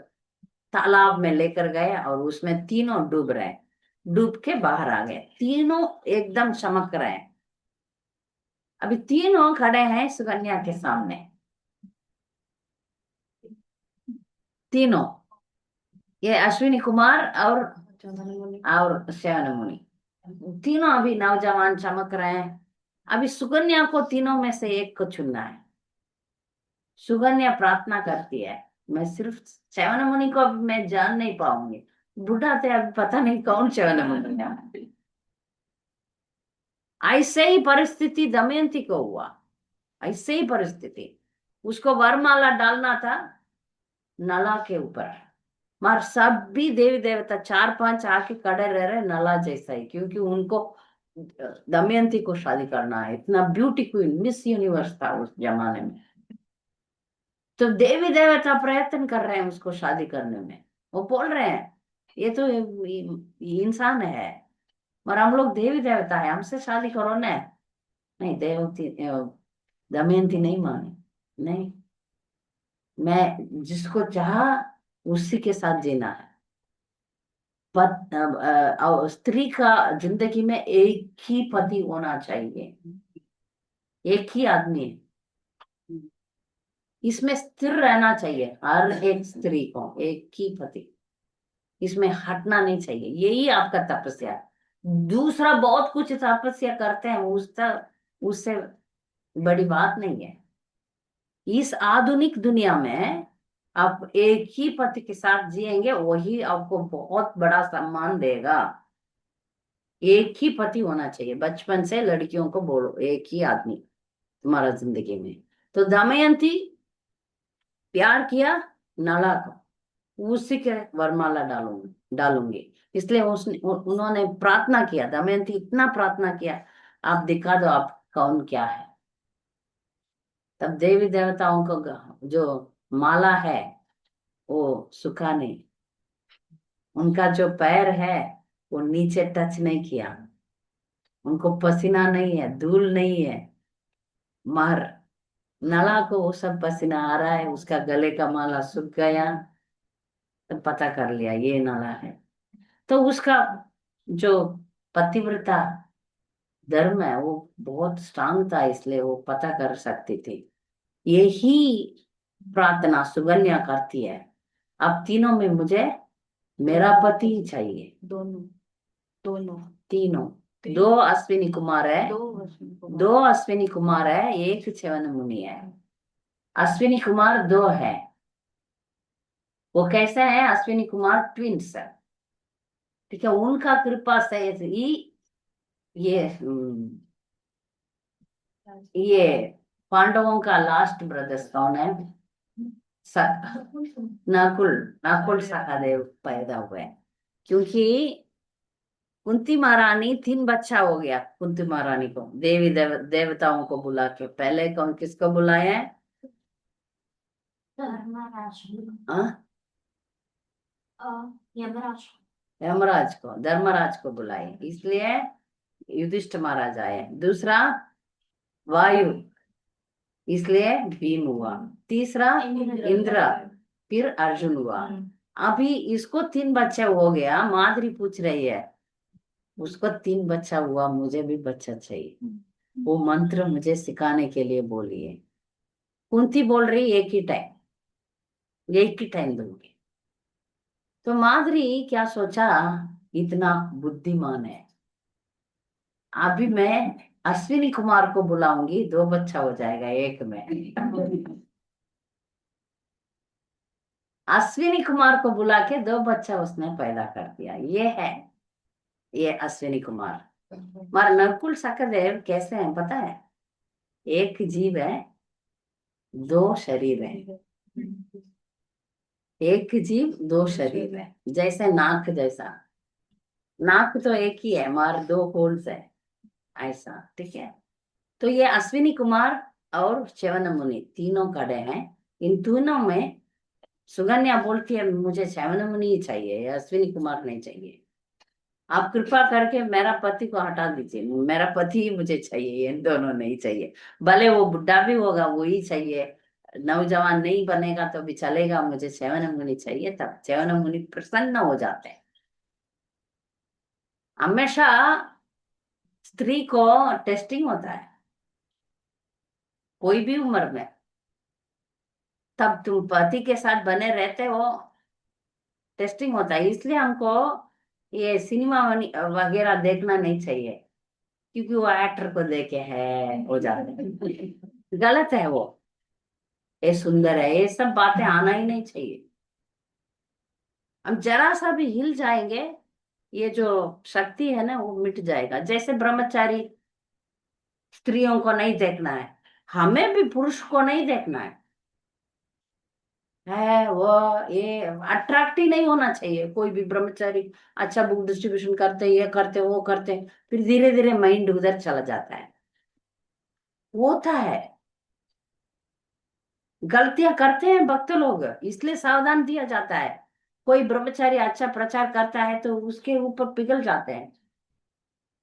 तालाब में लेकर गए और उसमें तीनों डूब रहे, डूब के बाहर आ गए, तीनों एकदम चमक रहे हैं। अभी तीनों खड़े हैं सुकन्या के सामने, तीनों, ये अश्विनी कुमार और श्यवन मुनि, तीनों अभी नौजवान चमक रहे हैं। अभी सुकन्या को तीनों में से एक को चुनना है। सुकन्या प्रार्थना करती है, मैं सिर्फ श्यवन मुनि को अभी मैं जान नहीं पाऊंगी, बूढ़ा थे अभी पता नहीं कौन श्यवन मुनि है। ऐसे ही परिस्थिति दमयंती को हुआ, ऐसे ही परिस्थिति, उसको वरमाला डालना था नला के ऊपर, मगर सब भी देवी देवता चार पांच आके खड़े रह रहे नला जैसा ही, क्योंकि उनको दमयंती को शादी करना है। इतना ब्यूटी क्वीन मिस यूनिवर्स था उस जमाने में। तो देवी देवता प्रयत्न कर रहे हैं उसको शादी करने में, वो बोल रहे हैं ये तो ये इंसान है, और हम लोग देवी देवता है, हमसे शादी करो ना। नहीं, देवती दमयंती नहीं मानी, नहीं, मैं जिसको चाहा उसी के साथ जीना है। स्त्री का जिंदगी में एक ही पति होना चाहिए, एक ही आदमी, इसमें स्थिर रहना चाहिए हर एक स्त्री को, एक ही पति, इसमें हटना नहीं चाहिए, यही आपका तपस्या है। दूसरा बहुत कुछ तपस्या करते हैं, उससे बड़ी बात नहीं है। इस आधुनिक दुनिया में आप एक ही पति के साथ जिएंगे, वही आपको बहुत बड़ा सम्मान देगा। एक ही पति होना चाहिए, बचपन से लड़कियों को बोलो एक ही आदमी तुम्हारा जिंदगी में। तो दमयंती प्यार किया नला को, उसी के वरमाला डालूंगी। इसलिए उन्होंने प्रार्थना किया, दमयंती इतना प्रार्थना किया, आप दिखा दो आप कौन क्या है। तब देवी देवताओं को जो माला है वो सुखा नहीं, उनका जो पैर है वो नीचे टच नहीं किया, उनको पसीना नहीं है, धूल नहीं है। मर नला को वो सब पसीना आ रहा है, उसका गले का माला सूख गया, तो पता कर लिया ये नला है। तो उसका जो पतिव्रता धर्म है वो बहुत स्ट्रांग था, इसलिए वो पता कर सकती थी। यही प्रार्थना सुगन्या करती है, अब तीनों में मुझे मेरा पति ही चाहिए। दोनों दोनों तीनों, दो अश्विनी कुमार है, दो अश्विनी कुमार है, एक च्यवन मुनि है। अश्विनी कुमार दो है, वो कैसा है, अश्विनी कुमार ट्विंस है, ठीक है। उनका कृपा से ये ये पांडवों का लास्ट ब्रदर्स कौन है, नकुल, नकुल सहदेव पैदा हुए। क्योंकि कुंती महारानी 3 बच्चा हो गया, कुंती महारानी को देवताओं को बुला के, पहले कौन किसको बुलाया है, हाँ? यमराज को, धर्मराज को बुलाए, इसलिए युधिष्ठिर महाराज आए। दूसरा वायु, इसलिए भीम हुआ। तीसरा इंद्र, फिर अर्जुन हुआ। अभी इसको 3 बच्चा हो गया, माधुरी पूछ रही है उसको 3 बच्चा हुआ, मुझे भी बच्चा चाहिए, वो मंत्र मुझे सिखाने के लिए बोलिए। कुंती बोल रही एक ही टाइम दूंगी। तो माधुरी क्या सोचा, इतना बुद्धिमान है, अभी मैं अश्विनी कुमार को बुलाऊंगी, 2 बच्चा हो जाएगा एक में। अश्विनी कुमार को बुला के 2 बच्चा उसने पैदा कर दिया। ये अश्विनी कुमार। मगर नकुल सहदेव कैसे हैं पता है, एक जीव है, 2 शरीर है। एक जीव 2 शरीर है, जैसे नाक जैसा, नाक तो एक ही है मगर 2 होल्स है, ऐसा, ठीक है। तो ये अश्विनी कुमार और च्यवन मुनि तीनों खड़े हैं। इन तीनों में सुगन्या बोलती है मुझे च्यवन मुनि ही चाहिए, ये अश्विनी कुमार नहीं चाहिए। आप कृपा करके मेरा पति को हटा दीजिए, मेरा पति ही मुझे चाहिए, ये दोनों नहीं चाहिए। भले वो बुढ़ा भी होगा वो ही चाहिए, नौजवान नहीं बनेगा तो भी चलेगा, मुझे च्यवन मुनि चाहिए। तब च्यवन मुनि प्रसन्न हो जाते हैं। हमेशा स्त्री को टेस्टिंग होता है, कोई भी उम्र में। तब तुम पति के साथ बने रहते हो, टेस्टिंग होता है। इसलिए हमको ये सिनेमा वगैरह देखना नहीं चाहिए, क्योंकि वो एक्टर को देखे है हो जाते हैं, गलत है वो। ये सुंदर है, ये सब बातें आना ही नहीं चाहिए। हम जरा सा भी हिल जाएंगे, ये जो शक्ति है ना वो मिट जाएगा। जैसे ब्रह्मचारी स्त्रियों को नहीं देखना है, हमें भी पुरुष को नहीं देखना है वो, ये अट्रैक्ट ही नहीं होना चाहिए कोई भी ब्रह्मचारी। अच्छा बुक डिस्ट्रीब्यूशन करते, ये करते वो करते, फिर धीरे धीरे माइंड उधर चला जाता है, वो होता है। गलतियां करते हैं भक्त लोग, इसलिए सावधान दिया जाता है। कोई ब्रह्मचारी अच्छा प्रचार करता है तो उसके ऊपर पिघल जाते हैं,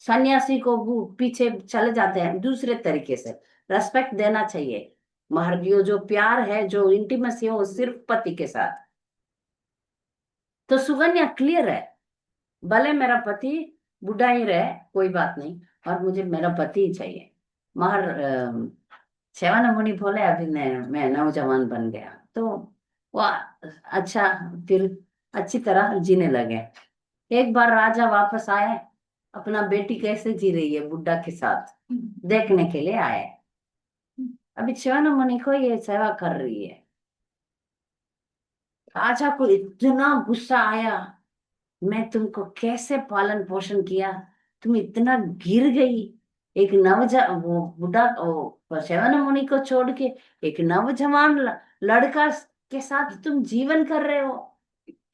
सन्यासी को वो पीछे चले जाते हैं। दूसरे तरीके से रेस्पेक्ट देना चाहिए। महर जो प्यार है, जो इंटीमेसी है, वो सिर्फ पति के साथ। तो सुगन्या क्लियर है, भले मेरा पति बुढ़ा ही रहे कोई बात नहीं, और मुझे मेरा पति ही चाहिए। मगर च्यवन मुनि बोले अभी मैं नौजवान बन गया, तो वो अच्छा, फिर अच्छी तरह जीने लगे। एक बार राजा वापस आए, अपना बेटी कैसे जी रही है बुड्ढा के साथ, देखने के लिए आए। अभी च्यवन मुनि को ये सेवा कर रही है। राजा को इतना गुस्सा आया, मैं तुमको कैसे पालन पोषण किया, तुम इतना गिर गई, एक वो बुढ़ा वो च्यवन मुनि को छोड़ के एक नवजवान लड़का के साथ तुम जीवन कर रहे हो,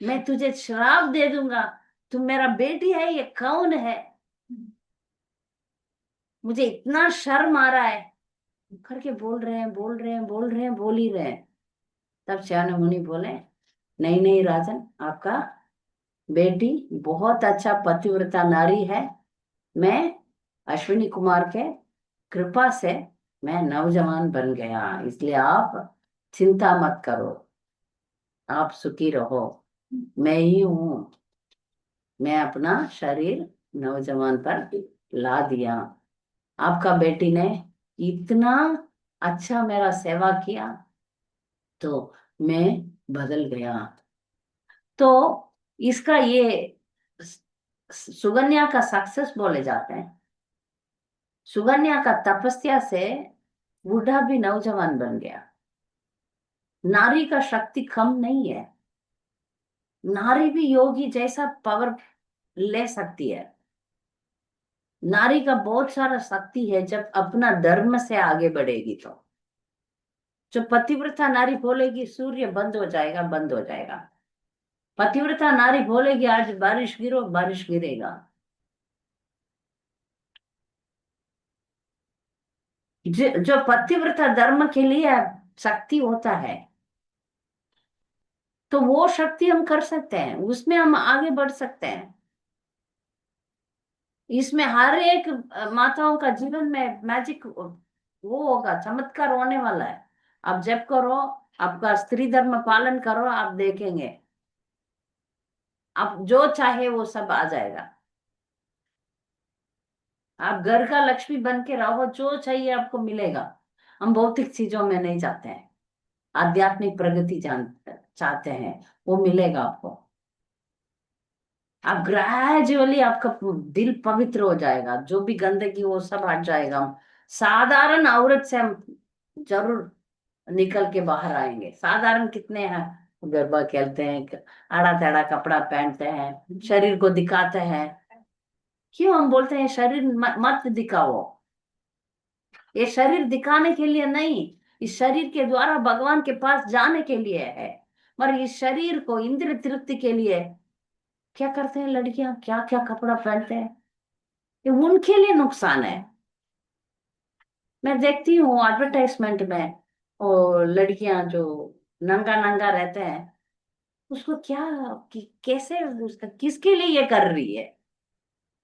मैं तुझे श्राप दे दूंगा, तुम मेरा बेटी है, ये कौन है, मुझे इतना शर्म आ रहा है करके बोल रहे हैं, बोल रहे हैं, बोल रहे हैं, बोल ही रहे हैं। तब च्यवन मुनि बोले, नहीं नहीं राजन, आपका बेटी बहुत अच्छा पतिव्रता नारी है, मैं अश्विनी कुमार के कृपा से मैं नौजवान बन गया, इसलिए आप चिंता मत करो, आप सुखी रहो, मैं ही हूँ, मैं अपना शरीर नौजवान पर ला दिया, आपका बेटी ने इतना अच्छा मेरा सेवा किया तो मैं बदल गया। तो इसका ये सुगन्या का सक्सेस बोले जाते हैं। सुगन्या का तपस्या से बूढ़ा भी नौजवान बन गया। नारी का शक्ति कम नहीं है, नारी भी योगी जैसा पावर ले सकती है। नारी का बहुत सारा शक्ति है जब अपना धर्म से आगे बढ़ेगी तो। जो पतिव्रता नारी बोलेगी सूर्य बंद हो जाएगा, बंद हो जाएगा। पतिव्रता नारी बोलेगी आज बारिश गिरो, बारिश गिरेगा। जो पतिव्रता धर्म के लिए शक्ति होता है, तो वो शक्ति हम कर सकते हैं, उसमें हम आगे बढ़ सकते हैं। इसमें हर एक माताओं का जीवन में मैजिक वो होगा, चमत्कार होने वाला है। आप जब करो, आपका स्त्री धर्म पालन करो, आप देखेंगे आप जो चाहे वो सब आ जाएगा। आप घर का लक्ष्मी बन के रहो, जो चाहिए आपको मिलेगा। हम भौतिक चीजों में नहीं जाते हैं, आध्यात्मिक प्रगति जान चाहते हैं, वो मिलेगा आपको। आप ग्रेजुअली आपका दिल पवित्र हो जाएगा, जो भी गंदगी वो सब हट जाएगा। हम साधारण औरत से हम जरूर निकल के बाहर आएंगे। साधारण कितने हैं, गरबा खेलते हैं, आड़ा तेड़ा कपड़ा पहनते हैं, शरीर को दिखाते हैं। क्यों हम बोलते हैं शरीर मत दिखाओ, ये शरीर दिखाने के लिए नहीं, इस शरीर के द्वारा भगवान के पास जाने के लिए है। पर इस शरीर को इंद्रिय तृप्ति के लिए क्या करते हैं लड़कियां, क्या क्या कपड़ा पहनते हैं, ये उनके लिए नुकसान है। मैं देखती हूँ एडवर्टाइजमेंट में, और लड़कियां जो नंगा नंगा रहते हैं, उसको क्या कैसे उसका किसके लिए ये कर रही है,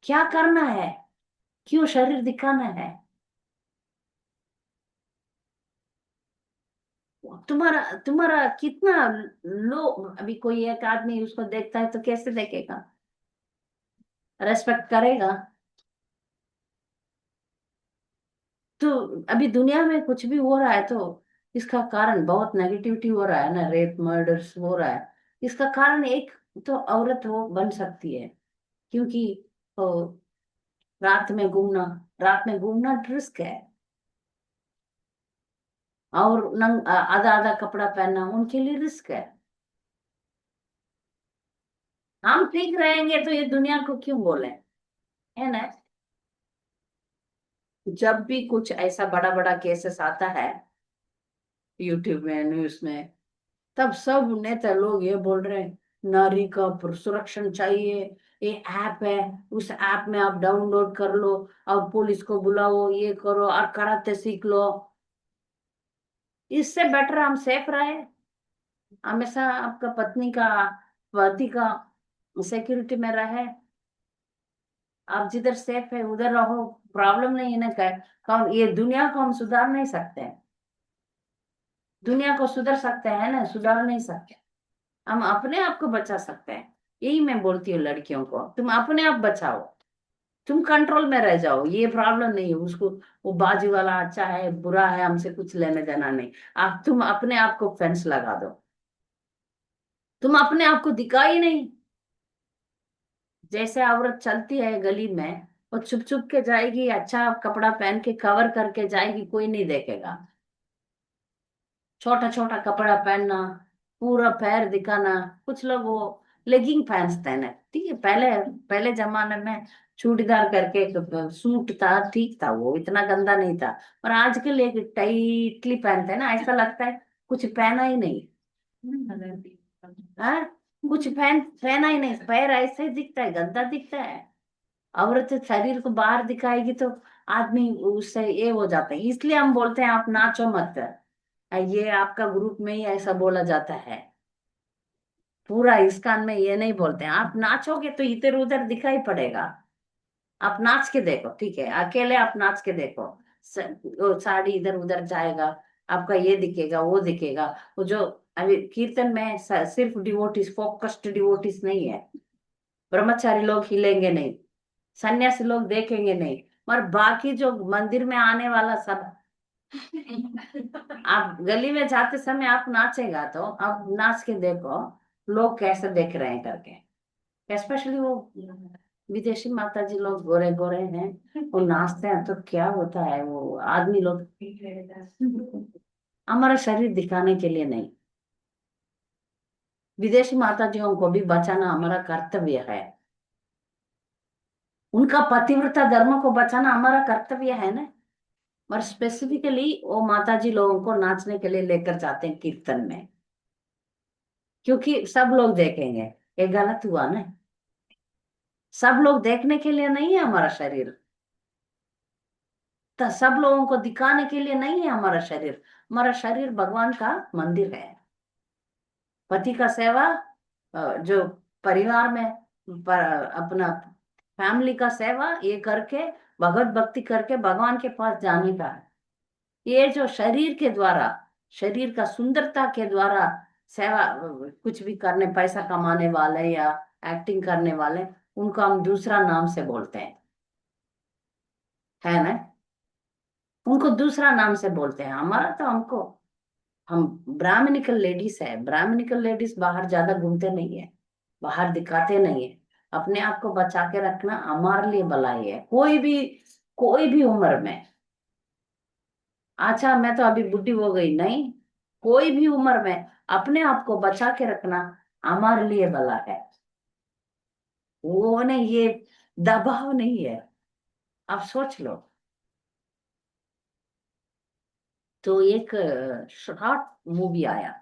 क्या करना है, क्यों शरीर दिखाना है। तुम्हारा तुम्हारा कितना लो, अभी कोई एक आदमी उसको देखता है तो कैसे देखेगा, रेस्पेक्ट करेगा। तो अभी दुनिया में कुछ भी हो रहा है तो इसका कारण बहुत नेगेटिविटी हो रहा है ना, रेप मर्डर्स हो रहा है। इसका कारण एक तो औरत वो बन सकती है, क्योंकि वो रात में घूमना, रात में घूमना रिस्क है। और आधा आधा कपड़ा पहनना उनके लिए रिस्क है। हम ठीक रहेंगे तो ये दुनिया को क्यों बोले, है ना। जब भी कुछ ऐसा बड़ा बड़ा केसेस आता है यूट्यूब में, न्यूज में, तब सब नेता लोग ये बोल रहे हैं नारी का सुरक्षण चाहिए, ये ऐप है, उस ऐप में आप डाउनलोड कर लो, और पुलिस को बुलाओ, ये करो और कराटे सीख लो। इससे बेटर हम सेफ रहे, हमेशा आपका पत्नी का, पति का सिक्योरिटी में रहे। आप जिधर सेफ है उधर रहो, प्रॉब्लम नहीं है ना। कौन ये दुनिया को हम सुधार नहीं सकते हैं, दुनिया को सुधर सकते हैं ना, सुधार नहीं सकते। हम अपने आप को बचा सकते हैं। यही मैं बोलती हूँ लड़कियों को, तुम अपने आप बचाओ, तुम कंट्रोल में रह जाओ, ये प्रॉब्लम नहीं है उसको, वो बाजू वाला अच्छा है बुरा है हमसे कुछ लेने देना नहीं। आप तुम अपने आप को फेंस लगा दो, तुम अपने आप को दिखा ही नहीं, जैसे औरत चलती है गली में, वो छुप छुप के जाएगी, अच्छा कपड़ा पहन के कवर करके जाएगी, कोई नहीं देखेगा। छोटा छोटा कपड़ा पहनना, पूरा पैर दिखाना। कुछ लोग वो लेगिंग पहनते हैं ना, ठीक है, पहले पहले जमाने में चूड़ीदार करके एक सूट था, ठीक था, वो इतना गंदा नहीं था। पर आजकल एक टाइटली पहनते हैं ना, ऐसा लगता है कुछ पहना ही नहीं। हाँ, कुछ पहना ही नहीं, पैर ऐसे ही दिखता है, गंदा दिखता है। औरत शरीर को बाहर दिखाएगी तो आदमी उससे ये हो जाता है, इसलिए हम बोलते हैं आप नाचो मत। ये आपका ग्रुप में ही ऐसा बोला जाता है। पूरा इस कान में ये नहीं बोलते हैं, आप नाचोगे तो इधर उधर दिखाई पड़ेगा। आप नाच के देखो, ठीक है, अकेले आप नाच के देखो। वो साड़ी इधर उधर जाएगा, आपका ये दिखेगा वो दिखेगा। वो जो अभी कीर्तन में सिर्फ डिवोटीज, फोकस्ड डिवोटीज नहीं है। ब्रह्मचारी लोग हिलेंगे नहीं, सन्यासी लोग देखेंगे नहीं, पर बाकी जो मंदिर में आने वाला सब। आप गली में जाते समय आप नाचेगा तो आप नाच के देखो, लोग कैसे देख रहे हैं करके। स्पेशली वो विदेशी माता जी लोग गोरे गोरे हैं, वो नाचते हैं तो क्या होता है, वो आदमी लोग हमारा शरीर दिखाने के लिए नहीं। विदेशी माताजियों को भी बचाना हमारा कर्तव्य है। उनका पतिव्रता धर्म को बचाना हमारा कर्तव्य है ना। और स्पेसिफिकली वो माताजी लोगों को नाचने के लिए लेकर जाते हैं कीर्तन में, क्योंकि सब लोग देखेंगे। ये गलत हुआ ना, सब लोग देखने के लिए नहीं है हमारा शरीर। तो सब लोगों को दिखाने के लिए नहीं है हमारा शरीर। हमारा शरीर भगवान का मंदिर है। पति का सेवा, जो परिवार में अपना फैमिली का सेवा ये करके, भगवत भक्ति करके भगवान के पास जाने का है। ये जो शरीर के द्वारा, शरीर का सुंदरता के द्वारा सेवा, कुछ भी करने, पैसा कमाने वाले या एक्टिंग करने वाले, उनको हम दूसरा नाम से बोलते हैं, है ना। उनको दूसरा नाम से बोलते हैं। हमारा तो हमको, हम ब्राह्मणिकल लेडीज है। ब्राह्मणिकल लेडीज बाहर ज्यादा घूमते नहीं है, बाहर दिखाते नहीं है। अपने आप को बचा के रखना हमारे लिए भलाई है। कोई भी उम्र में, अच्छा मैं तो अभी बुढ़ी हो गई नहीं, कोई भी उम्र में अपने आप को बचा के रखना हमारे लिए भला है। वो नहीं, ये दबाव नहीं है। आप सोच लो। तो एक शॉर्ट मूवी आया,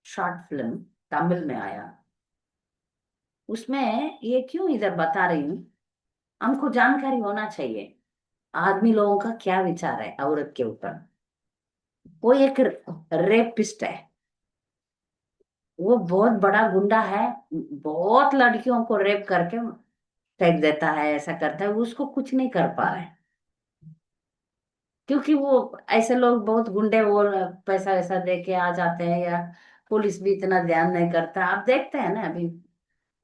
शॉर्ट फिल्म, तमिल में आया। उसमें ये क्यों इधर बता रही हूँ, हमको जानकारी होना चाहिए आदमी लोगों का क्या विचार है औरत के ऊपर। वो एक रेपिस्ट है, वो बहुत बड़ा गुंडा है। बहुत लड़कियों को रेप करके फेंक देता है, ऐसा करता है, उसको कुछ नहीं कर पा रहा है। क्योंकि वो ऐसे लोग बहुत गुंडे, वो पैसा वैसा दे के आ जाते हैं, या पुलिस भी इतना ध्यान नहीं करता। आप देखते हैं ना अभी,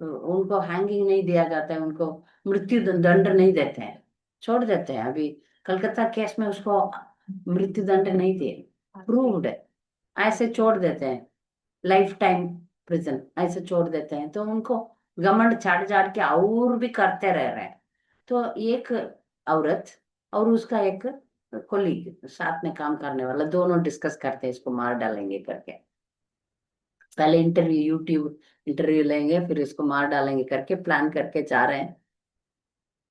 तो उनको हैंगिंग नहीं दिया जाता है, उनको मृत्यु दंड नहीं देते हैं, छोड़ देते हैं। अभी कलकत्ता केस में उसको मृत्यु दंड नहीं दिए, प्रूव्ड है, ऐसे छोड़ देते हैं। लाइफ टाइम प्रिजन ऐसे छोड़ देते हैं, तो उनको घमंड झाड़ झाड़ के और भी करते रह रहे हैं। तो एक औरत और उसका एक कोलीग, साथ में काम करने वाला, दोनों डिस्कस करते हैं इसको मार डालेंगे करके। पहले इंटरव्यू, यूट्यूब इंटरव्यू लेंगे, फिर इसको मार डालेंगे करके प्लान करके जा रहे हैं।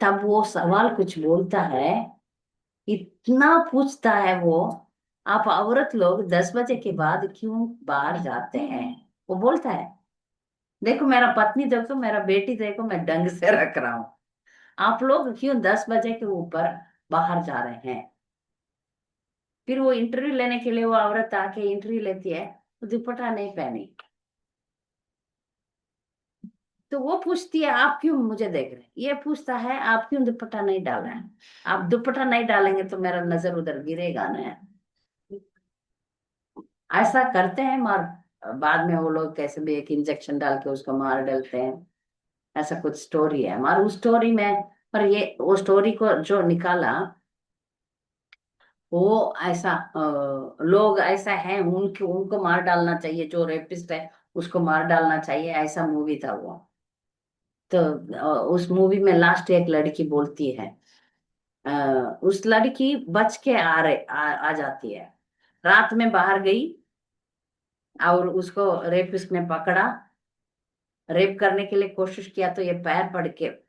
तब वो सवाल कुछ बोलता है, इतना पूछता है वो, आप औरत लोग 10 बजे के बाद क्यों बाहर जाते हैं? वो बोलता है, देखो मेरा पत्नी देखो, मेरा बेटी देखो, मैं ढंग से रख रहा हूँ, आप लोग क्यों 10 बजे के ऊपर बाहर जा रहे हैं? फिर वो इंटरव्यू लेने के लिए वो औरत आके इंटरव्यू लेती है, वो दुपट्टा नहीं पहनी। तो वो पूछती है आप क्यों मुझे देख रहे हैं? ये पूछता है आप क्यों दुपट्टा नहीं डाल रहे हैं? आप दुपट्टा नहीं डालेंगे तो मेरा नजर उधर गिरेगा ना। ऐसा करते हैं, मार बाद में वो लोग कैसे भी एक इंजेक्शन डाल के उसको मार डालते हैं। ऐसा कुछ स्टोरी है हमारी उस स्टोरी में। पर ये वो स्टोरी को जो निकाला, वो ऐसा लोग ऐसा है, उनके उनको मार डालना चाहिए, जो रेपिस्ट है उसको मार डालना चाहिए, ऐसा मूवी था वो। तो उस मूवी में लास्ट एक लड़की बोलती है, उस लड़की बच के आ जाती है। रात में बाहर गई और उसको रेपिस्ट ने पकड़ा, रेप करने के लिए कोशिश किया, तो ये पैर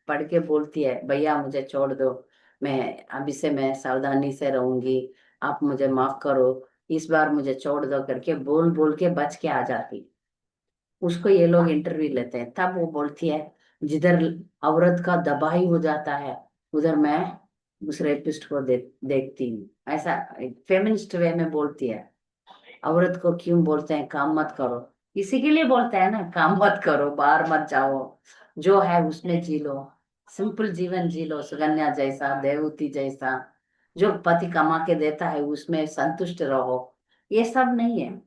पड़ के बोलती है, भैया मुझे छोड़ दो, मैं अभी से मैं सावधानी से रहूंगी, आप मुझे माफ करो, इस बार मुझे छोड़ दो करके बोल बोल के बच के आ जाती। उसको ये लोग इंटरव्यू लेते हैं, तब वो बोलती है, जिधर औरत का दबाई हो जाता है उधर मैं उस रेपिस्ट को देखती हूँ। ऐसा फेमिनिस्ट वे में बोलती है। औरत को क्यों बोलते हैं काम मत करो, इसी के लिए बोलते हैं ना, काम मत करो, बाहर मत जाओ, जो है उसमें जी लो, सिंपल जीवन जी लो, सुकन्या जैसा, देवती जैसा, जो पति कमा के देता है उसमें संतुष्ट रहो। ये सब नहीं है।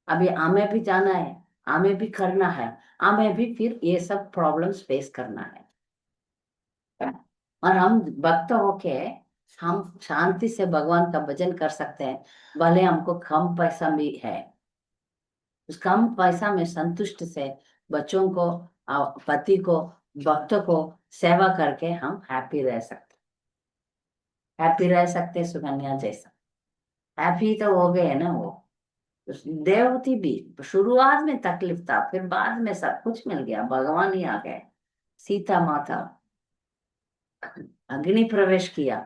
अभी हमें भी जाना है, हमें भी करना है, हमें भी फिर ये सब प्रॉब्लम्स फेस करना है। और हम भक्त होके हम शांति से भगवान का भजन कर सकते हैं, भले हमको कम पैसा भी है, उस कम पैसा में संतुष्ट से बच्चों को, पति को, भक्तों को सेवा करके हम हैप्पी रह सकते, हैप्पी रह सकते सुकन्या जैसा। हैप्पी तो हो गए ना वो। देवती भी शुरुआत में तकलीफ था, फिर बाद में सब कुछ मिल गया, भगवान ही आ गए। सीता माता अग्नि प्रवेश किया,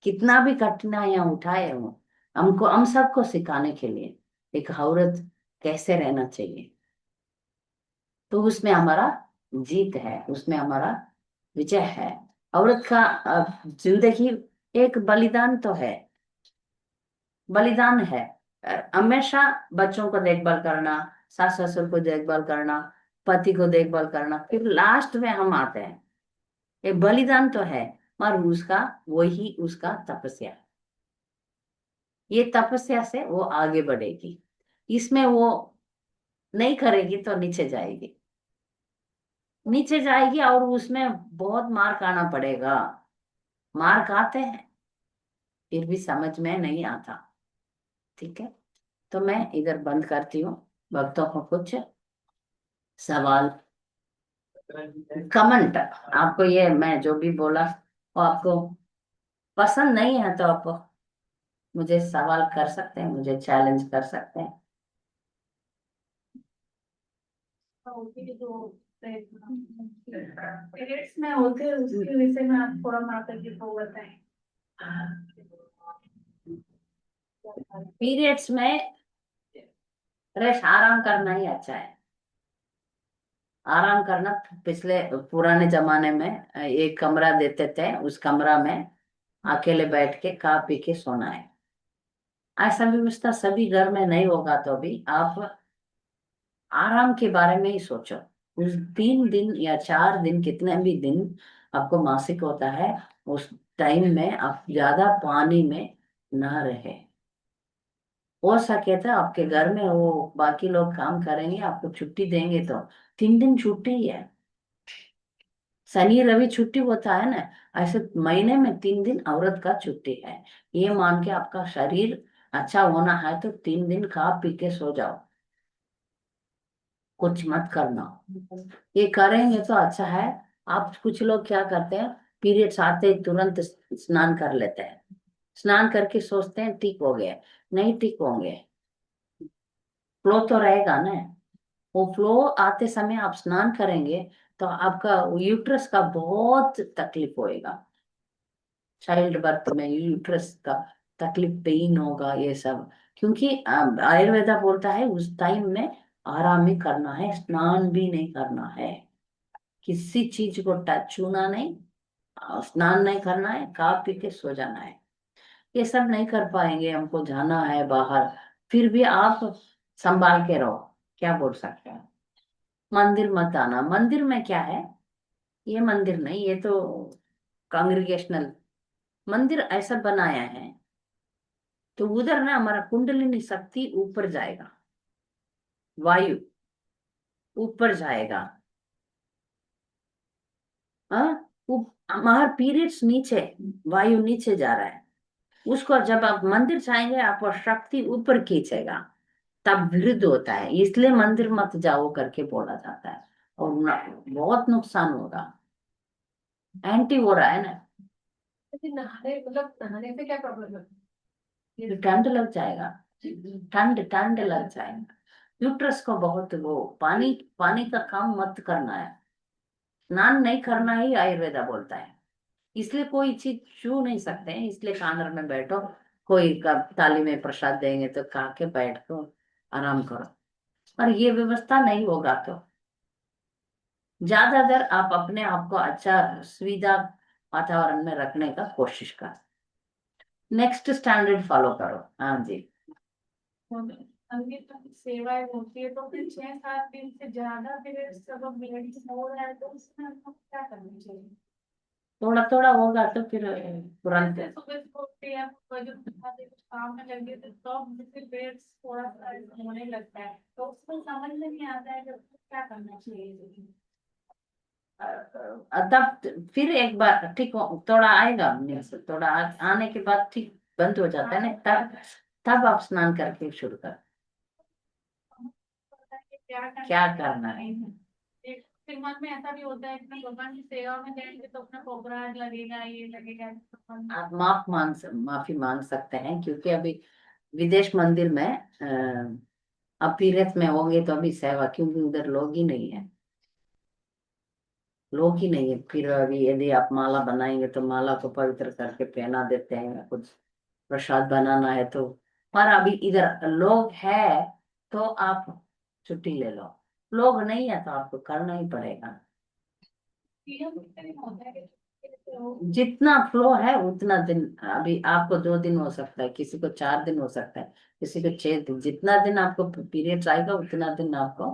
कितना भी कठिनाइयां उठाए हो, हमको हम सबको सिखाने के लिए एक औरत कैसे रहना चाहिए। तो उसमें हमारा जीत है, उसमें हमारा विजय है। औरत का जिंदगी एक बलिदान तो है, बलिदान है। हमेशा बच्चों को देखभाल करना, सास ससुर को देखभाल करना, पति को देखभाल करना, फिर लास्ट में हम आते हैं। ये बलिदान तो है, और उसका वही उसका तपस्या है। ये तपस्या से वो आगे बढ़ेगी, इसमें वो नहीं करेगी तो नीचे जाएगी, नीचे जाएगी, और उसमें बहुत मार खाना पड़ेगा। मार खाते हैं फिर भी समझ में नहीं आता। ठीक है, तो मैं इधर बंद करती हूँ। भक्तों को कुछ सवाल, कमेंट, आपको ये मैं जो भी बोला वो आपको पसंद नहीं है तो आप मुझे सवाल कर सकते हैं, मुझे चैलेंज कर सकते हैं। पीरियड्स में होते हैं उसके विषय में आप थोड़ा माता जी को बताएं। पीरियड्स में रेस्ट, आराम करना ही अच्छा है, आराम करना। पिछले पुराने जमाने में एक कमरा देते थे, उस कमरा में अकेले बैठ के खा पी के सोना है। ऐसा व्यवस्था सभी घर में नहीं होगा तो भी आप आराम के बारे में ही सोचो। उस 3 दिन या 4 दिन, कितने भी दिन आपको मासिक होता है, उस टाइम में आप ज्यादा पानी में ना रहे। हो सके तो आपके घर में वो बाकी लोग काम करेंगे, आपको छुट्टी देंगे तो 3 दिन छुट्टी ही है। शनि रवि छुट्टी होता है ना, ऐसे महीने में 3 दिन औरत का छुट्टी है। ये मान के आपका शरीर अच्छा होना है तो 3 दिन खा पी के सो जाओ, कुछ मत करना। ये करेंगे तो अच्छा है। आप कुछ लोग क्या करते हैं, पीरियड्स आते ही तुरंत स्नान कर लेते हैं, स्नान करके सोचते हैं ठीक हो गए, नहीं ठीक होंगे। फ्लो तो रहेगा ना, वो फ्लो आते समय आप स्नान करेंगे तो आपका यूट्रस का बहुत तकलीफ होएगा, चाइल्ड बर्थ में यूट्रस का तकलीफ, पेन होगा ये सब। क्योंकि आयुर्वेदा बोलता है उस टाइम में आराम ही करना है, स्नान भी नहीं करना है, किसी चीज को टच छूना नहीं, स्नान नहीं करना है, खा पी के सो जाना है। ये सब नहीं कर पाएंगे, हमको जाना है बाहर, फिर भी आप संभाल के रहो, क्या बोल सकते हैं। मंदिर मत आना, मंदिर में क्या है, ये मंदिर नहीं, ये तो कांग्रेगेशनल मंदिर ऐसा बनाया है, तो उधर ना हमारा कुंडलिनी शक्ति ऊपर जाएगा, वायु ऊपर जाएगा। हाँ, हमारा पीरियड्स नीचे, वायु नीचे जा रहा है, उसको जब आप मंदिर जाएंगे आपको शक्ति ऊपर खींचेगा, तब विरुद्ध होता है, इसलिए मंदिर मत जाओ करके बोला जाता है। और बहुत नुकसान होगा। एंटी हो रहा है ना, लेकिन नहाने मतलब नहाने से क्या प्रॉब्लम है? फिर ठंड लग जाएगा, ठंड ठंड लग जाएगा। यूट्रस को बहुत वो, पानी पानी का काम मत करना है, स्नान नहीं करना ही आयुर्वेदा बोलता है। इसलिए कोई चीज छू नहीं सकते हैं, इसलिए कानर में बैठो, कोई कब थाली में प्रसाद देंगे तो खा के बैठ को आराम करो। और ये व्यवस्था नहीं होगा तो ज्यादा देर आप अपने आप को अच्छा सुविधा वातावरण में रखने का कोशिश करो। नेक्स्ट स्टैंडर्ड फॉलो करो। हाँ जी। अंकित सेवाएं होती है तो फिर 6-7 दिन से ज्यादा पीरियड्स जब ब्लीडिंग हो रहा है तो उसमें हमको क्या करना चाहिए? थोड़ा थोड़ा होगा तो फिर तुरंत। जैसे सुबह सुबह उठते हैं वजन उठाते कुछ काम में लगे तो तब मुझे पीरियड्स थोड़ा सा होने लगता है तो उसको समझ में नहीं आता है कि उसको क्या करना चाहिए। तब फिर एक बार ठीक हो, थोड़ा आएगा मेरे से, थोड़ा आने के बाद ठीक बंद हो जाता है ना, तब तब आप स्नान करके शुरू कर। क्या करना है? एक फिर मन में ऐसा भी होता है कि भगवान की सेवा में जाएंगे तो अपना घबराहट लगेगा ये लगेगा तो मन आप माफी मांग सकते हैं, क्योंकि अभी विदेश मंदिर में आप तीर्थ में होंगे तो अभी सेवा, क्योंकि उधर लोग ही नहीं है, लोग ही नहीं है। फिर अभी यदि आप माला बनाएंगे तो माला को पवित्र करके पहना देते हैं, कुछ प्रसाद बनाना है तो। पर अभी इधर लोग है तो आप छुट्टी ले लो, लोग नहीं है तो आपको करना ही पड़ेगा। होता है जितना फ्लो है उतना दिन, अभी आपको 2 दिन हो सकता है, किसी को 4 दिन हो सकता है, किसी को 6 दिन, जितना दिन आपको पीरियड्स आएगा उतना दिन आपको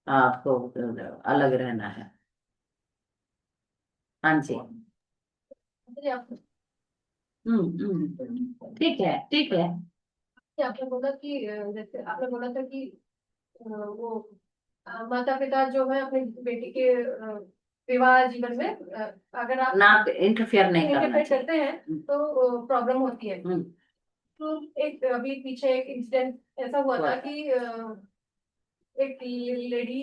आपको अलग रहना है। हाँ जी। कि ठीक है, ठीक है। आपने बोला कि जैसे आपने बोला था कि वो माता पिता जो है अपनी बेटी के विवाह जीवन में अगर आप ना इंटरफेयर नहीं करना इंटरफेयर चाहिए। करते हैं तो प्रॉब्लम होती है। हम्म। तो एक अभी पीछे एक इंसिडेंट ऐसा हुआ था कि एक लेडी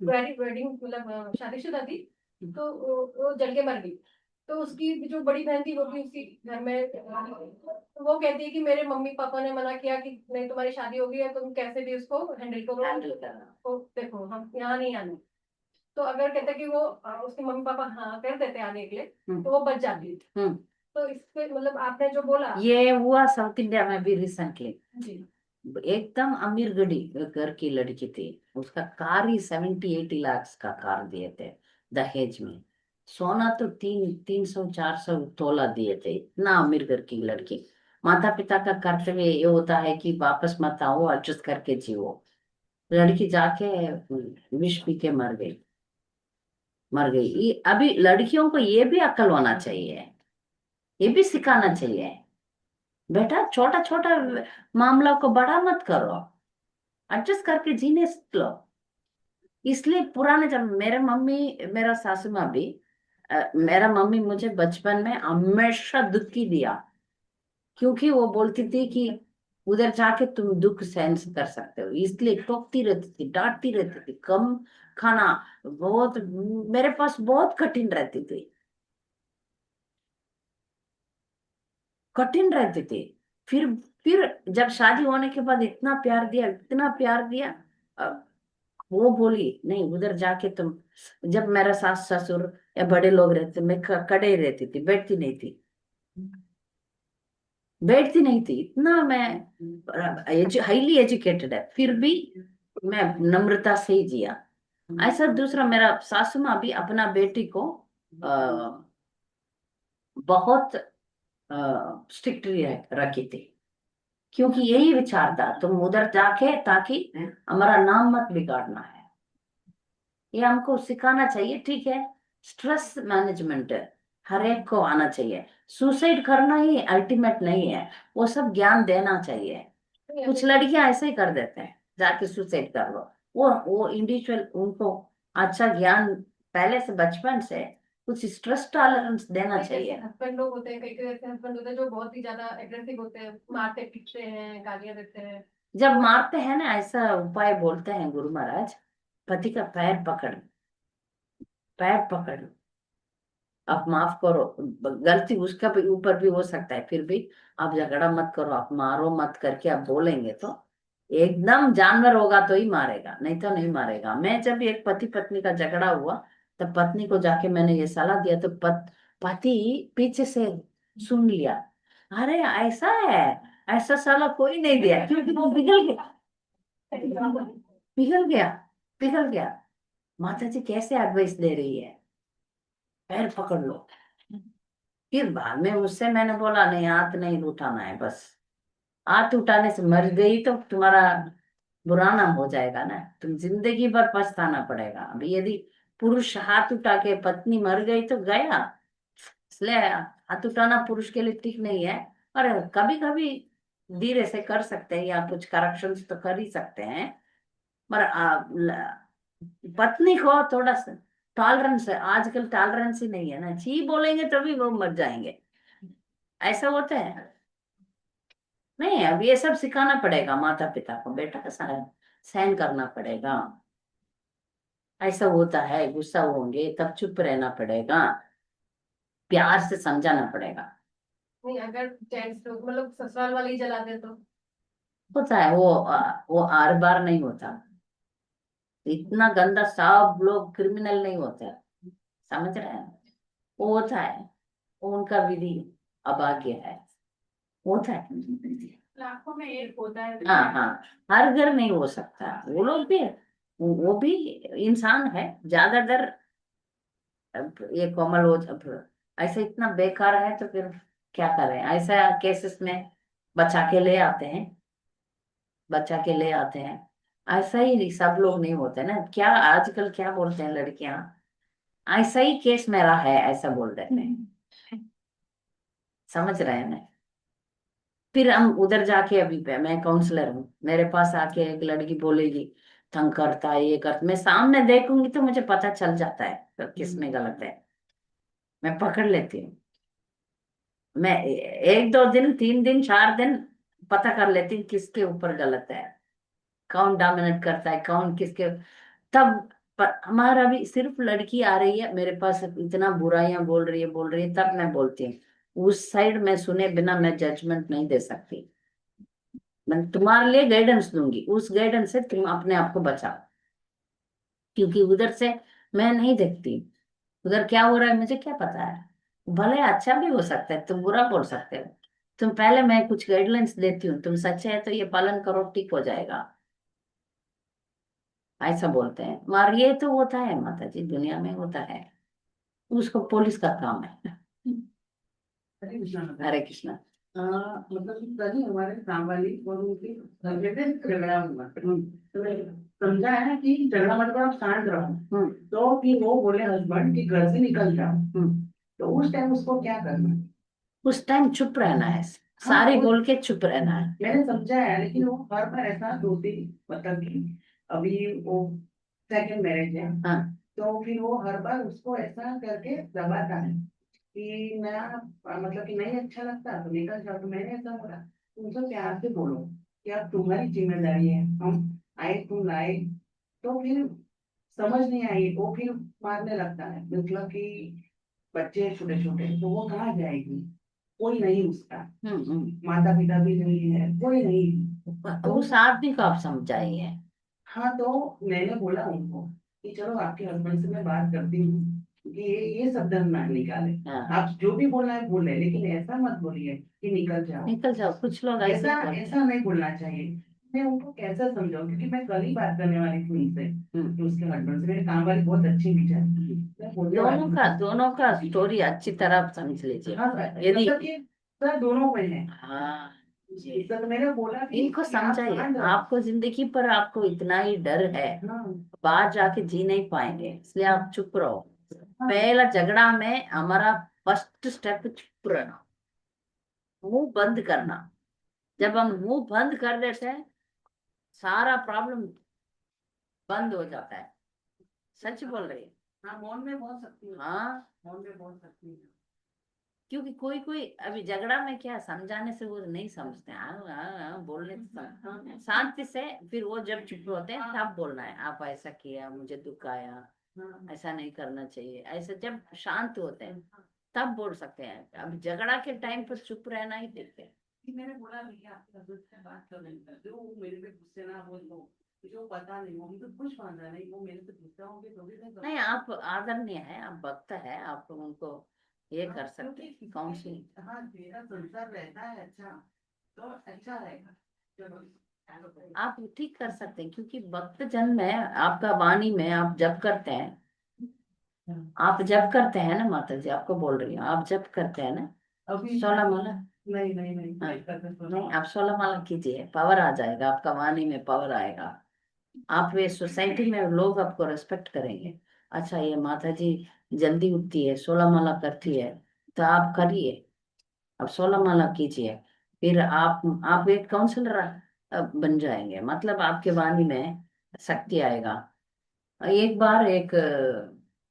वेडिंग मतलब शादीशुदा थी तो वो जल के मर गई। तो उसकी जो बड़ी बहन थी वो भी उसी घर में तो वो कहती है कि मेरे मम्मी पापा ने मना किया कि नहीं तुम्हारी शादी हो गई है तुम कैसे भी उसको हैंडल करो हैंडल करना। तो देखो हम यहाँ नहीं आने। तो अगर कहते कि वो उसके मम्मी पापा हाँ कर देते आने के लिए तो वो बच जाती। हम्म। तो इससे मतलब आपने जो बोला ये हुआ साउथ इंडिया में भी रिसेंटली। जी एकदम अमीर गड़ी घर की लड़की थी, उसका कार ही 70-80 लाख का कार दिए थे दहेज में। सोना तो 300-400 तोला दिए थे, इतना अमीर घर की लड़की। माता पिता का कर्तव्य ये होता है कि वापस मत आओ, एडजस्ट करके जियो। लड़की जाके विष पी के मर गई, मर गई। अभी लड़कियों को ये भी अक्ल होना चाहिए, ये भी सिखाना चाहिए। बेटा छोटा छोटा मामला को बड़ा मत करो, एडजस्ट करके जीने सीख लो। इसलिए पुराने जब मेरे मम्मी, मेरा सासू माँ भी, मेरा मम्मी मुझे बचपन में हमेशा दुखी दिया, क्योंकि वो बोलती थी कि उधर जाके तुम दुख सहन कर सकते हो, इसलिए टोकती रहती थी, डांटती रहती थी, कम खाना, बहुत मेरे पास बहुत कठिन रहती थी, कठिन रहती थी। फिर जब शादी होने के बाद इतना प्यार दिया, इतना प्यार दिया। वो बोली नहीं, उधर जाके तुम, जब मेरा सास ससुर या बड़े लोग रहते, मैं कड़े रहती थी, बैठती नहीं थी, बैठती नहीं थी। इतना मैं हाईली एजुकेटेड है, फिर भी मैं नम्रता से ही जिया। ऐसा दूसरा मेरा सासू माँ भी अपना बेटी को बहुत स्ट्रिक्टली रखी थी, क्योंकि यही विचार था तुम उधर जाके ताकि हमारा नाम मत बिगाड़ना है। ये हमको सिखाना चाहिए, ठीक है। स्ट्रेस मैनेजमेंट हर एक को आना चाहिए, सुसाइड करना ही अल्टीमेट नहीं है, वो सब ज्ञान देना चाहिए। कुछ लड़कियां ऐसे ही कर देते हैं, जाके सुसाइड कर लो। वो इंडिविजुअल उनको अच्छा ज्ञान पहले से बचपन से कुछ स्ट्रेस टॉलरेंस देना चाहिए। हस्बैंड लोग होते हैं कई कई ऐसे हस्बैंड होते हैं जो बहुत ही ज्यादा एग्रेसिव होते हैं मारते पीटते हैं गालियां देते हैं। जब मारते हैं ना, ऐसा उपाय बोलते हैं गुरु महाराज, पति का पैर पकड़, पैर पकड़, आप माफ करो, गलती उसका भी ऊपर भी हो सकता है, फिर भी आप झगड़ा मत करो, आप मारो मत करके आप बोलेंगे तो एकदम जानवर होगा तो ही मारेगा, नहीं तो नहीं मारेगा। मैं जब एक पति पत्नी का झगड़ा हुआ तब पत्नी को जाके मैंने ये सलाह दिया तो पति पीछे से सुन लिया, अरे ऐसा है, ऐसा सलाह कोई नहीं दिया, क्योंकि वो पिघल गया, पिघल गया, पिघल गया। माता जी कैसे एडवाइस दे रही है, पैर पकड़ लो। फिर बाद में उससे मैंने बोला नहीं, हाथ नहीं उठाना है बस, हाथ उठाने से मर गई तो तुम्हारा बुरा नाम हो जाएगा ना, तुम जिंदगी भर पछताना पड़ेगा। अभी यदि पुरुष हाथ उठा के पत्नी मर गई तो गया, इसलिए हाथ उठाना पुरुष के लिए ठीक नहीं है। और कभी कभी धीरे से कर सकते हैं या कुछ करेक्शंस तो कर ही सकते हैं, पर पत्नी को थोड़ा सा टॉलरेंस है, आजकल टॉलरेंस ही नहीं है ना, छी बोलेंगे तो भी वो मर जाएंगे, ऐसा होता है। नहीं, अब ये सब सिखाना पड़ेगा माता पिता को, बेटा सहन करना पड़ेगा, ऐसा होता है, गुस्सा होंगे तब चुप रहना पड़ेगा, प्यार से समझाना पड़ेगा। नहीं, अगर जेंट्स लोग मतलब ससुराल वाले ही जला दे तो? होता है वो हर बार नहीं होता, इतना गंदा सब लोग क्रिमिनल नहीं होते, समझ रहे हैं, वो होता है, वो उनका विधि अभाग्य है, होता है। लाखों में एक होता है। हाँ हाँ, हर घर नहीं हो सकता, वो लोग भी, वो भी इंसान है, ज्यादा डर ये कोमल हो जब ऐसे इतना बेकार है तो फिर क्या करें, ऐसा केसेस में बचा के ले आते हैं, बचा के ले आते हैं। ऐसा ही सब लोग नहीं होते ना, क्या आजकल क्या बोलते हैं लड़कियां, ऐसा ही केस मेरा है ऐसा बोल देते हैं, समझ रहे हैं ना। फिर हम उधर जाके, अभी मैं काउंसलर हूँ, मेरे पास आके एक लड़की बोलेगी तंग करता है ये करता, मैं सामने देखूंगी तो मुझे पता चल जाता है तो किस में गलत है, मैं पकड़ लेती हूँ। मैं एक दो दिन, 3 दिन, 4 दिन पता कर लेती हूँ किसके ऊपर गलत है, कौन डोमिनेट करता है, कौन किसके। तब हमारा भी सिर्फ लड़की आ रही है मेरे पास, इतना बुराइयां बोल रही है तब मैं बोलती हूँ, उस साइड में सुने बिना मैं जजमेंट नहीं दे सकती। मैं तुम्हारे लिए गाइडेंस दूंगी, उस गाइडेंस से तुम अपने आप को बचाओ, क्योंकि उधर से मैं नहीं देखती, उधर क्या हो रहा है मुझे क्या पता है, भले अच्छा भी हो सकता है, तुम बुरा बोल सकते हो, तुम पहले मैं कुछ गाइडलाइंस देती हूँ, तुम सच्चे है तो ये पालन करो, ठीक हो जाएगा, ऐसा बोलते हैं। मार ये तो होता है माता जी, दुनिया में होता है, उसको पुलिस का काम है। हरे कृष्णा माता। हरे कृष्णा। मतलब कि कल ही हमारे काम वाली और उनकी घर पे से झगड़ा हुआ, तो मैं समझा है ना कि झगड़ा मत करो, आप शांत रहो। तो फिर वो बोले हस्बैंड कि घर से निकल जाओ। तो उस टाइम उसको क्या करना? उस टाइम चुप रहना है, हाँ, सारी बोल के चुप रहना है। मैंने समझा है, लेकिन वो हर बार ऐसा होती, मतलब कि अभी वो सेकंड मैरिज है, हाँ तो फिर वो हर बार उसको ऐसा करके दबाता है कि मैं, मतलब कि नहीं अच्छा लगता तो निकल जाओ। तो मैंने ऐसा बोला, तुमसे प्यार से बोलो कि अब तुम्हारी जिम्मेदारी है, हम आए तुम लाए। तो फिर समझ नहीं आई, वो फिर मारने लगता है, मतलब कि बच्चे छोटे छोटे, तो वो कहाँ जाएगी, कोई नहीं उसका, माता पिता भी नहीं है, कोई नहीं। तो उस आदमी को आप समझाइए। हाँ, तो मैंने बोला उनको कि चलो आपके हस्बैंड से मैं बात करती हूँ कि ये शब्द ना निकाले, हाँ, आप जो भी बोलना है बोले, लेकिन ऐसा मत बोलिए कि निकल जाओ। निकल जाओ, कुछ लोग ऐसे ऐसा ही बोलते हैं। ऐसा नहीं बोलना चाहिए। मैं उनको कैसे समझाऊं, क्योंकि मैं कल ही बात करने वाली थी उनसे, कि उसके हस्बैंड से, मेरे काम वाली बहुत अच्छी टीचर, मैं बोलने वाली थी। दोनों का स्टोरी अच्छी तरह समझ लीजिए। हाँ सर, यदि मतलब कि सर दोनों में है। हाँ जी, सर मैंने बोला कि इनको कि आप समझाइए, शांत रहो। आपको जिंदगी पर आपको इतना ही डर है, हाँ बाहर जाके जी नहीं पाएंगे, इसलिए आप चुप रहो। हाँ पहला झगड़ा में हमारा फर्स्ट स्टेप चुप रहना, मुंह बंद करना। जब हम मुंह बंद कर देते हैं सारा प्रॉब्लम बंद हो जाता है, सच बोल रही है। हाँ, मौन में बोल सकती हूँ, हाँ, मौन में बोल सकती हूँ। क्योंकि कोई कोई अभी झगड़ा में क्या समझाने से वो नहीं समझते हैं, बोलने से शांति से, फिर वो जब चुप होते हैं तब बोलना है, आप ऐसा किया, मुझे दुख आया, ऐसा नहीं करना चाहिए, ऐसा जब शांत होते हैं तब बोल सकते हैं। अब झगड़ा के टाइम पर चुप रहना ही ठीक है। कि मैंने बोला भैया आपके हस्बैंड से बात कर लेंगे, वो मेरे पे गुस्से ना बोल दो, जो पता नहीं वो तो कुछ मानना नहीं, वो मेरे पे गुस्सा होंगे तो भी मैं नहीं, आप आदरणीय है, आप भक्त है, आप उनको ये कर सकते हैं क्योंकि काउंसलिंग। हाँ मेरा संसार रहता है अच्छा, तो अच्छा रहेगा। चलो आप ठीक कर सकते हैं, क्योंकि भक्त जन में आपका वाणी में आप जप करते हैं, आप जप करते हैं ना माता जी, आपको बोल रही हूँ, आप जप करते हैं ना अभी 16 माला। नहीं नहीं नहीं हाँ, नहीं करते तो नहीं, आप 16 माला कीजिए, पावर आ जाएगा, आपका वाणी में पावर आएगा। आप वे सोसाइटी में लोग आपको रेस्पेक्ट करेंगे। अच्छा, ये माता जी जल्दी उठती है, 16 माला करती है, तो आप करिए, आप 16 माला कीजिए, फिर आप एक काउंसलर बन जाएंगे, मतलब आपके वाणी में शक्ति आएगा। एक बार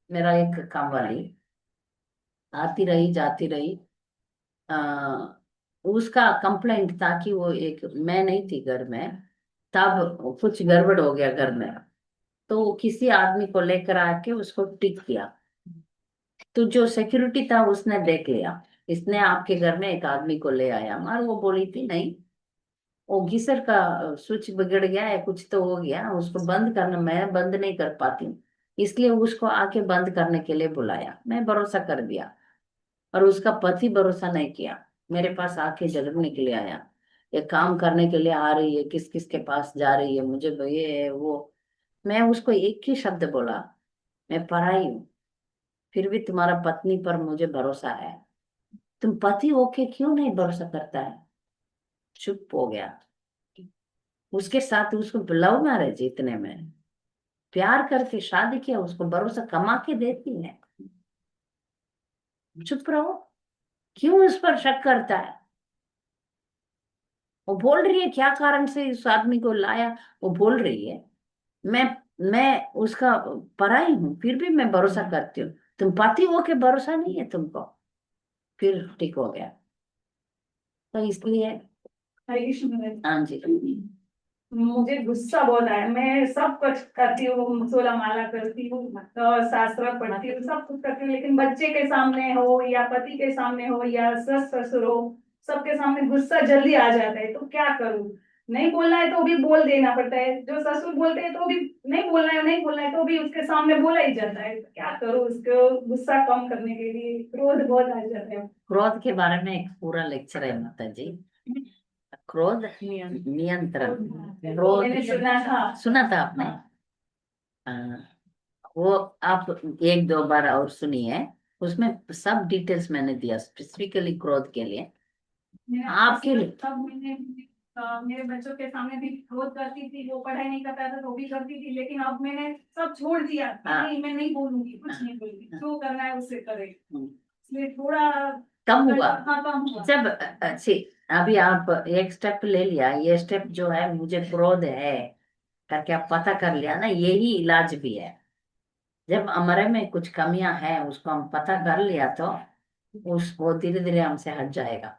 मेरा एक काम वाली आती रही जाती रही, आ, उसका कंप्लेंट था कि वो एक, मैं नहीं थी घर में तब, कुछ गड़बड़ हो गया घर में, तो वो किसी आदमी को लेकर आके उसको टिक किया, तो जो सिक्योरिटी था उसने देख लिया, इसने आपके घर में एक आदमी को ले आया, मगर वो बोली थी नहीं, वो गीसर का स्विच बिगड़ गया है, कुछ तो हो गया, उसको बंद करना, मैं बंद नहीं कर पाती हूँ, इसलिए उसको आके बंद करने के लिए बुलाया, मैं भरोसा कर दिया, और उसका पति भरोसा नहीं किया, मेरे पास आके झगड़ने के लिए आया, ये काम करने के लिए आ रही है, किस किस के पास जा रही है, मुझे ये है, वो। मैं उसको एक ही शब्द बोला, मैं पढ़ाई हूँ, फिर भी तुम्हारा पत्नी पर मुझे भरोसा है, तुम पति होके क्यों नहीं भरोसा करता है? चुप हो गया। उसके साथ उसको लव मैरिज, इतने में प्यार करके शादी किया, उसको भरोसा कमा के देती है, चुप रहो, क्यों इस पर शक करता है? वो बोल रही है क्या कारण से इस आदमी को लाया, वो बोल रही है, मैं मैं उसका पराई हूँ, फिर भी मैं भरोसा करती हूँ, तुम पति हो के भरोसा नहीं है तुमको, फिर ठीक हो गया, तो इसलिए। आयुष में हाँ जी। मुझे गुस्सा बहुत आया, मैं सब कुछ करती हूँ, 16 माला करती हूँ और शास्त्र पढ़ती हूँ, सब कुछ करती हूँ, लेकिन बच्चे के सामने हो या पति के सामने हो या सस ससुर हो, सबके सामने गुस्सा जल्दी आ जाता है, तो क्या करूँ? नहीं बोलना है तो भी बोल देना पड़ता है, जो ससुर बोलते हैं तो भी नहीं बोलना है, नहीं बोलना है तो भी उसके सामने बोला ही जाता है, तो क्या करूँ उसको गुस्सा कम करने के लिए? क्रोध बहुत आ जाता है। क्रोध के बारे में एक पूरा लेक्चर है माता जी, क्रोध नियंत्रण, क्रोध मैंने सुना था। सुना था आपने? हाँ, वो आप एक दो बार और सुनिए, उसमें सब डिटेल्स मैंने दिया स्पेसिफिकली क्रोध के लिए, आपके लिए। तब मैंने मेरे बच्चों के सामने भी क्रोध करती थी, वो पढ़ाई नहीं करता था तो भी करती थी, लेकिन अब मैंने सब छोड़ दिया कि हाँ। नहीं, मैं नहीं बोलूंगी, कुछ नहीं बोलूंगी, जो करना है उससे करे, हम्म। इसलिए थोड़ा कम हुआ हाँ कम हुआ। जब अच्छी, अभी आप एक स्टेप ले लिया, ये स्टेप जो है मुझे क्रोध है करके आप पता कर लिया ना, यही इलाज भी है। जब हमारे में कुछ कमियां हैं उसको हम पता कर लिया, तो उस वो धीरे धीरे हमसे हट जाएगा,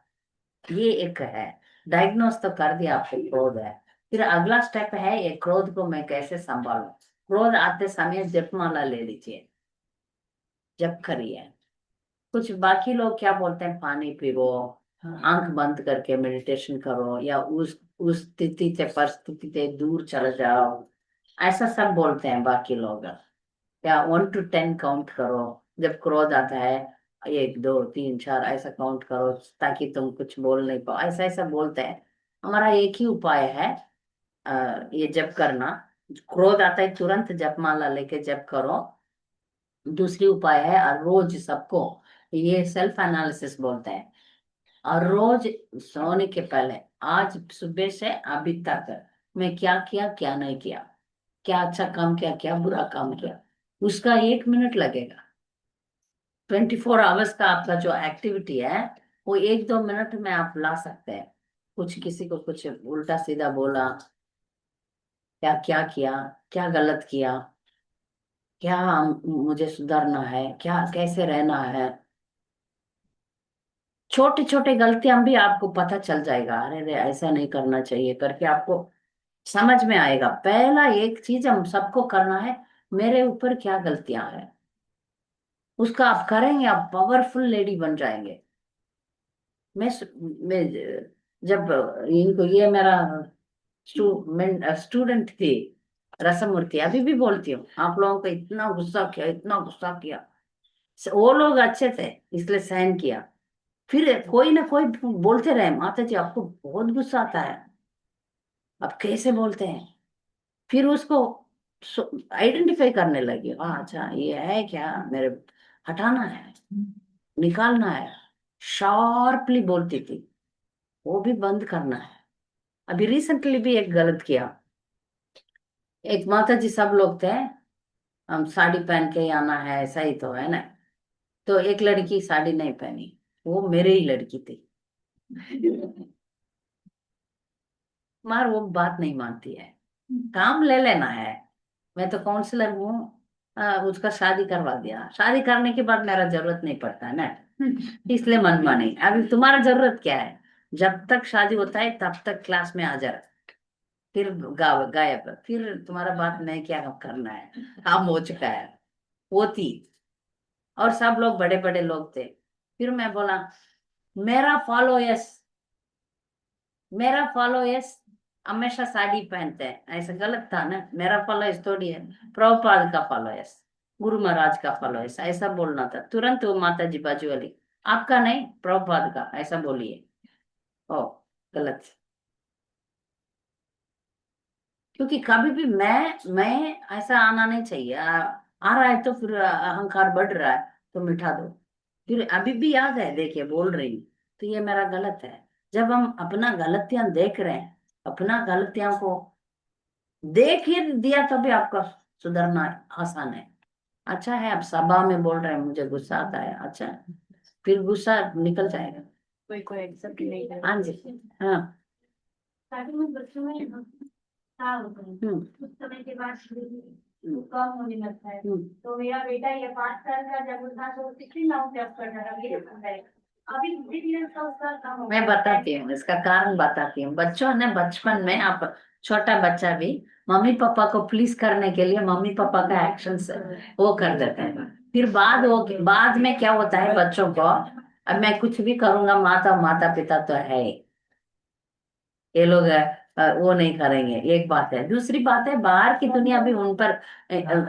ये एक है। डायग्नोस तो कर दिया आपको क्रोध है, फिर अगला स्टेप है ये क्रोध को मैं कैसे संभालूं। क्रोध आते समय जपमाला ले लीजिए, जप करिए। कुछ बाकी लोग क्या बोलते हैं, पानी पियो, आंख बंद करके मेडिटेशन करो, या उस स्थिति से परिस्थिति से दूर चले जाओ, ऐसा सब बोलते हैं बाकी लोग। या 1 to 10 काउंट करो, जब क्रोध आता है 1 2 3 4 ऐसा काउंट करो, ताकि तुम कुछ बोल नहीं पाओ, ऐसा ऐसा बोलते हैं। हमारा एक ही उपाय है, ये जप करना, क्रोध आता है तुरंत जपमाला लेके जप करो। दूसरी उपाय है, और रोज सबको, ये सेल्फ एनालिसिस बोलते हैं, और रोज सोने के पहले, आज सुबह से अभी तक मैं क्या किया क्या नहीं किया, क्या अच्छा काम किया क्या बुरा काम किया, उसका 1 मिनट लगेगा। 24 आवर्स का आपका जो एक्टिविटी है, वो 1 2 मिनट में आप ला सकते हैं। कुछ किसी को कुछ उल्टा सीधा बोला, क्या क्या किया, क्या गलत किया, क्या मुझे सुधरना है, क्या कैसे रहना है, छोटी छोटी गलतियां भी आपको पता चल जाएगा, अरे रे ऐसा नहीं करना चाहिए करके आपको समझ में आएगा। पहला एक चीज हम सबको करना है, मेरे ऊपर क्या गलतियां हैं, उसका आप करेंगे, आप पावरफुल लेडी बन जाएंगे। मैं जब इनको, ये मेरा स्टूडेंट थी रसमूर्ति, अभी भी बोलती हूँ, आप लोगों को इतना गुस्सा किया, इतना गुस्सा किया, वो लोग अच्छे थे इसलिए सहन किया। फिर कोई ना कोई बोलते रहे, माता जी आपको बहुत गुस्सा आता है, आप कैसे बोलते हैं। फिर उसको आइडेंटिफाई करने लगी, हाँ अच्छा ये है क्या, मेरे हटाना है, निकालना है। शार्पली बोलती थी, वो भी बंद करना है। अभी रिसेंटली भी एक गलत किया, एक माता जी सब लोग थे, हम साड़ी पहन के ही आना है, ऐसा ही तो है ना। तो एक लड़की साड़ी नहीं पहनी, वो मेरे ही लड़की थी। मार वो बात नहीं मानती है, काम ले लेना है। मैं तो काउंसलर हूँ, उसका शादी करवा दिया, शादी करने के बाद मेरा जरूरत नहीं पड़ता है ना, इसलिए मन माने। अभी तुम्हारा जरूरत क्या है, जब तक शादी होता है तब तक क्लास में हाजिर, फिर गायब, फिर तुम्हारा बात नहीं क्या करना है, काम हो चुका है। वो थी, और सब लोग बड़े बड़े लोग थे। फिर मैं बोला, मेरा फॉलो यस, मेरा फॉलो यस, हमेशा साड़ी पहनते हैं, ऐसा गलत था ना। मेरा फॉलो यस थोड़ी है, प्रभुपाद का फॉलो यस, गुरु महाराज का फॉलो यस, ऐसा बोलना था। तुरंत वो माता जी बाजू वाली, आपका नहीं प्रभुपाद का, ऐसा बोलिए। ओ गलत। क्योंकि कभी भी मैं ऐसा आना नहीं चाहिए। आ रहा है तो फिर अहंकार बढ़ रहा है तो मिटा दो। फिर अभी भी याद है, देखिए बोल रही हूँ, तो ये मेरा गलत है। जब हम अपना गलतियां देख रहे हैं, अपना गलतियां को देख ही दिया, तभी आपका सुधरना आसान है। अच्छा है, आप सभा में बोल रहे हैं मुझे गुस्सा आता है, अच्छा है, फिर गुस्सा निकल जाएगा। कोई कोई एक्सेप्ट नहीं कर हाँ जी, हाँ। स्टार्टिंग में बच्चों में था होता है, कुछ समय के बाद वो कम होने लगता है। तो मेरा बेटा ये 5 साल का जब था तो 16 जब कर रहा था, अभी धीरे धीरे उसका कम हो मैं गया। बताती हूँ, इसका कारण बताती हूँ। बच्चों ने बचपन में, आप छोटा बच्चा भी मम्मी पापा को प्लीज करने के लिए मम्मी पापा का एक्शन वो कर देते हैं। फिर बाद में क्या होता है बच्चों को, अब मैं कुछ भी करूंगा, माता माता पिता तो है ही, ये लोग वो नहीं करेंगे, एक बात है। दूसरी बात है, बाहर की दुनिया भी उन पर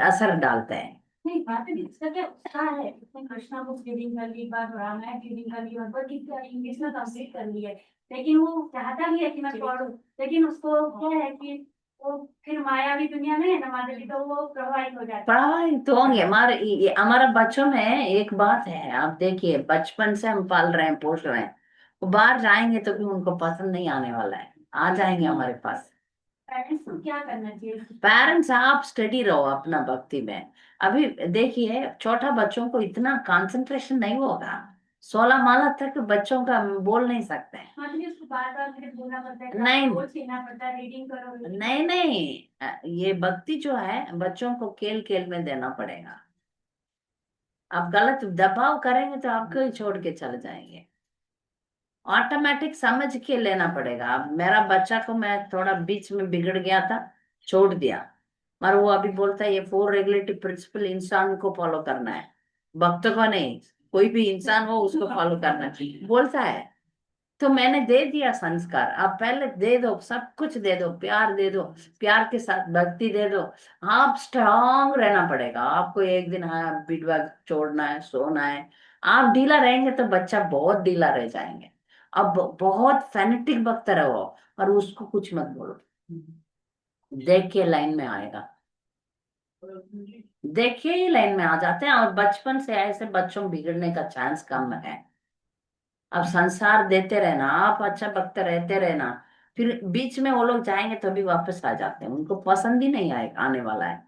असर डालते हैं। नहीं, बात है इसका क्या उत्साह है, उसने कृष्णा बुक रीडिंग कर ली, बार रामायण रीडिंग कर ली, और भगवद इंग्लिश में कंप्लीट कर ली है। लेकिन वो चाहता भी है कि मैं पढ़ूं, लेकिन उसको क्या है कि वो फिर मायावी दुनिया में है ना माता जी, तो वो प्रभावित हो जाता है। पढ़ाई तो होंगे, हमारा बच्चों में एक बात है, आप देखिए बचपन से हम पाल रहे हैं, पोस रहे हैं, वो बाहर जाएंगे तो भी उनको पसंद नहीं आने वाला है, आ जाएंगे हमारे पास। पेरेंट्स को क्या करना चाहिए? पेरेंट्स, आप स्टडी रहो अपना भक्ति में। अभी देखिए छोटा बच्चों को इतना कंसंट्रेशन नहीं होगा, 16 माला तक बच्चों का हम बोल नहीं सकते हैं। हाँ, तो उसको बार बार मुझे बोलना पड़ता है, नहीं रोज कहना पड़ता है, रीडिंग करो नहीं नहीं, ये भक्ति जो है बच्चों को खेल खेल में देना पड़ेगा। आप गलत दबाव करेंगे तो आपको ही छोड़ के चले जाएंगे। ऑटोमेटिक समझ के लेना पड़ेगा। अब मेरा बच्चा को मैं थोड़ा बीच में बिगड़ गया था, छोड़ दिया, पर वो अभी बोलता है ये 4 रेगुलेटिव प्रिंसिपल इंसान को फॉलो करना है, भक्त को नहीं, कोई भी इंसान हो उसको फॉलो करना चाहिए बोलता है। तो मैंने दे दिया संस्कार, आप पहले दे दो, सब कुछ दे दो, प्यार दे दो, प्यार के साथ भक्ति दे दो। आप स्ट्रांग रहना पड़ेगा आपको, एक दिन हाँ विधवा छोड़ना है, सोना है। आप ढीला रहेंगे तो बच्चा बहुत ढीला रह जाएंगे। अब बहुत फेनेटिक भक्त रहो, और उसको कुछ मत बोलो, देख के लाइन में आएगा, देखिए ही लाइन में आ जाते हैं। और बचपन से ऐसे बच्चों बिगड़ने का चांस कम है। अब संसार देते रहना, आप अच्छा भक्त रहते रहना, फिर बीच में वो लोग जाएंगे तो भी वापस आ जाते हैं, उनको पसंद ही नहीं आए आने वाला है।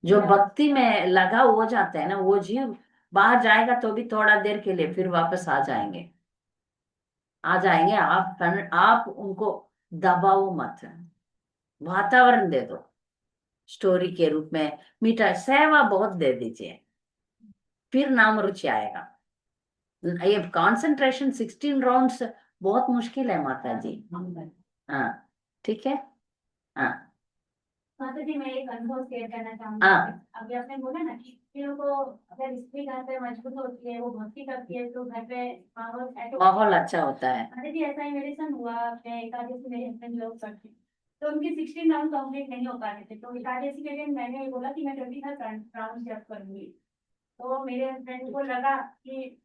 जो भक्ति में लगा हो जाते हैं ना, वो जीव बाहर जाएगा तो भी थोड़ा देर के लिए, फिर वापस आ जाएंगे, आ जाएंगे। आप उनको दबाओ मत, वातावरण दे दो, स्टोरी के रूप में मीठा सेवा बहुत दे दीजिए, फिर नाम रुचि आएगा। ये कंसंट्रेशन 16 राउंड्स बहुत मुश्किल है माता जी। हाँ ठीक है। हाँ माता जी, मैं एक अनुभव शेयर करना चाहूंगी। हाँ अभी आपने बोला ना कि स्त्रियों को अगर स्त्री घर पे मजबूत होती है, वो भक्ति करती है, तो घर पे माहौल अच्छा होता है। माता जी, ऐसा ही मेरे संग हुआ। मैं एकादशी मेरे हस्बैंड लोग करते, तो उनके 16 राउंड कंप्लीट नहीं हो पाते थे। तो एकादशी के दिन मैंने बोला कि मैं 25 राउंड जब करूंगी। तो मेरे हस्बैंड को लगा कि